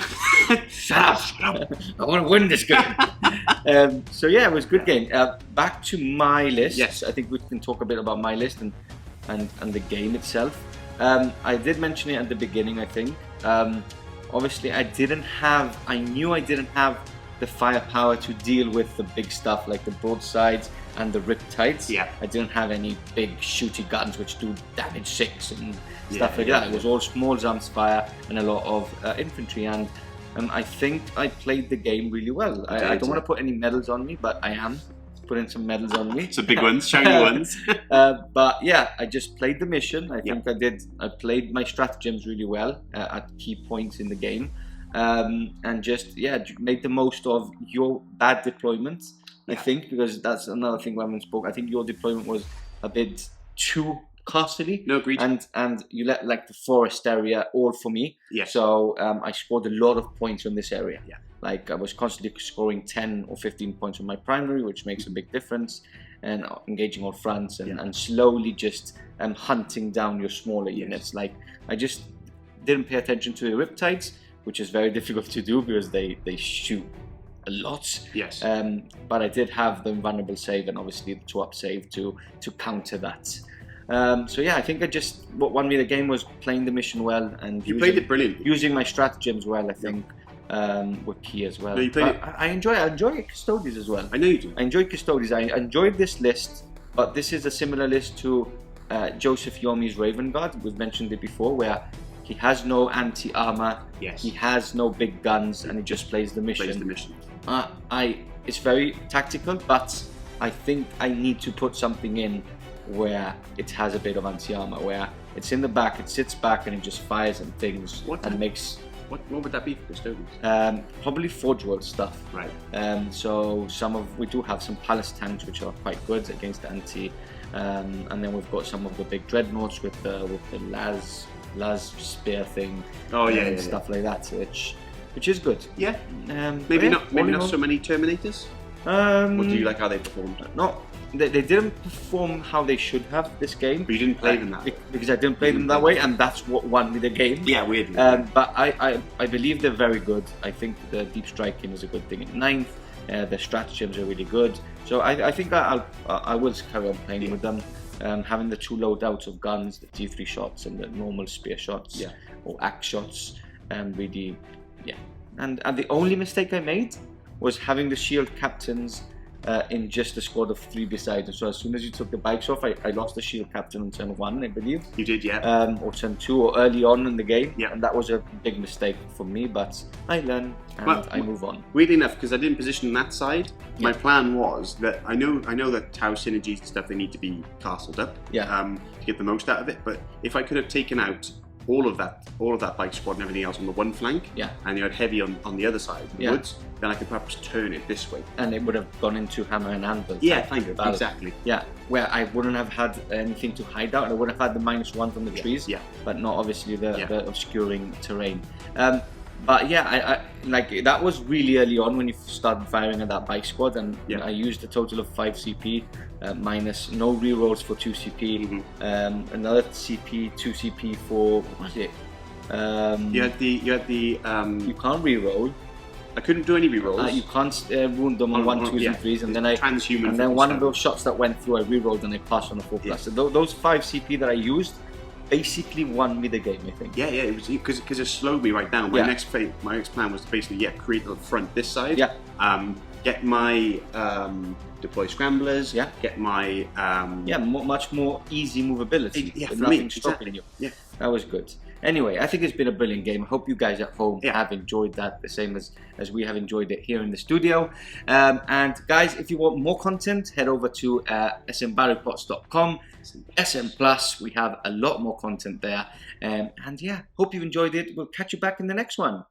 shut up, I want to win this game. So yeah, it was a good game. Back to my list. Yes, I think we can talk a bit about my list and the game itself. I did mention it at the beginning, I think. Obviously, I knew I didn't have the firepower to deal with the big stuff like the broadsides and the Riptides. Yeah. I didn't have any big shooty guns which do damage 6 and stuff like that. It was all small arms fire and a lot of infantry, and I think I played the game really well. I don't want to put any medals on me, but I am putting some medals on me. Some big ones, shiny ones. But yeah, I just played the mission. I think I played my stratagems really well at key points in the game. And just made the most of your bad deployment, I think, because that's another thing we haven't spoke. I think your deployment was a bit too castly. No, agreed. And you let like the forest area all for me. Yeah. So I scored a lot of points on this area. Yeah. Like I was constantly scoring 10 or 15 points on my primary, which makes a big difference. And engaging all fronts and slowly just hunting down your smaller units. Like I just didn't pay attention to the Riptides, which is very difficult to do because they shoot a lot. Yes. But I did have the invulnerable save and obviously the 2-up save to counter that. So yeah, I think what won me the game was playing the mission well and you played it brilliantly. Using my stratagems well, I think. Were key as well. No, you played it. I enjoy Custodes as well. I know you do. I enjoy Custodes. I enjoyed this list, but this is a similar list to Joseph Yomi's Raven Guard. We've mentioned it before, where he has no anti-armor, Yes. he has no big guns, and he just plays the mission. It's very tactical, but I think I need to put something in where it has a bit of anti-armor, where it's in the back, it sits back, and it just fires and things and makes. What would that be for Custodes? Probably Forge World stuff. Right. So we do have some Palace tanks which are quite good against the anti, and then we've got some of the big dreadnoughts with the las spear thing. Oh yeah, and stuff like that, which is good. Yeah. Maybe not so many Terminators. Or do you like how they performed? No, they didn't perform how they should have this game. But you didn't play them that way. Because I didn't play them that way, and that's what won me the game. Yeah, weirdly. But I believe they're very good. I think the deep striking is a good thing at 9th. The stratagems are really good. So I think I will carry on playing with them. Having the 2 loadouts of guns, the T3 shots and the normal spear shots or axe shots, really, yeah. And the only mistake I made was having the shield captains in just a squad of 3 beside them. So as soon as you took the bikes off, I lost the shield captain on turn 1, I believe. You did, yeah. Or turn 2, or early on in the game. Yeah. And that was a big mistake for me, but I learn and I move on. Weirdly enough, because I didn't position that side, my plan was that I know that Tau synergies and stuff, they need to be castled up to get the most out of it. But if I could have taken out all of that bike squad and everything else on the one flank, and you had heavy on the other side, the woods, then I could perhaps turn it this way. And it would have gone into hammer and anvil. Yeah, kind of, exactly. Yeah, where I wouldn't have had anything to hide out. I would have had the -1 from the trees, but not obviously the obscuring terrain. But yeah, I like that was really early on when you started firing at that bike squad, and I used a total of 5 CP, minus no rerolls for 2 CP, another CP, 2 CP for what was it? You had the you can't reroll. I couldn't do any rerolls. You can't wound them on 1, 2s, and 3s, and then transhuman. And then one of those shots that went through, I rerolled and I passed on a 4+. So those 5 CP that I used basically won me the game, I think. Yeah, it was because it slowed me right down. My next plan was to basically create the front this side. Get my deploy scramblers. Get my much more easy movability. For nothing me, stopping you. Yeah, that was good. Anyway, I think it's been a brilliant game. I hope you guys at home have enjoyed that the same as we have enjoyed it here in the studio. And guys, if you want more content, head over to smbarrypots.com. SM Plus, we have a lot more content there. And yeah, hope you've enjoyed it. We'll catch you back in the next one.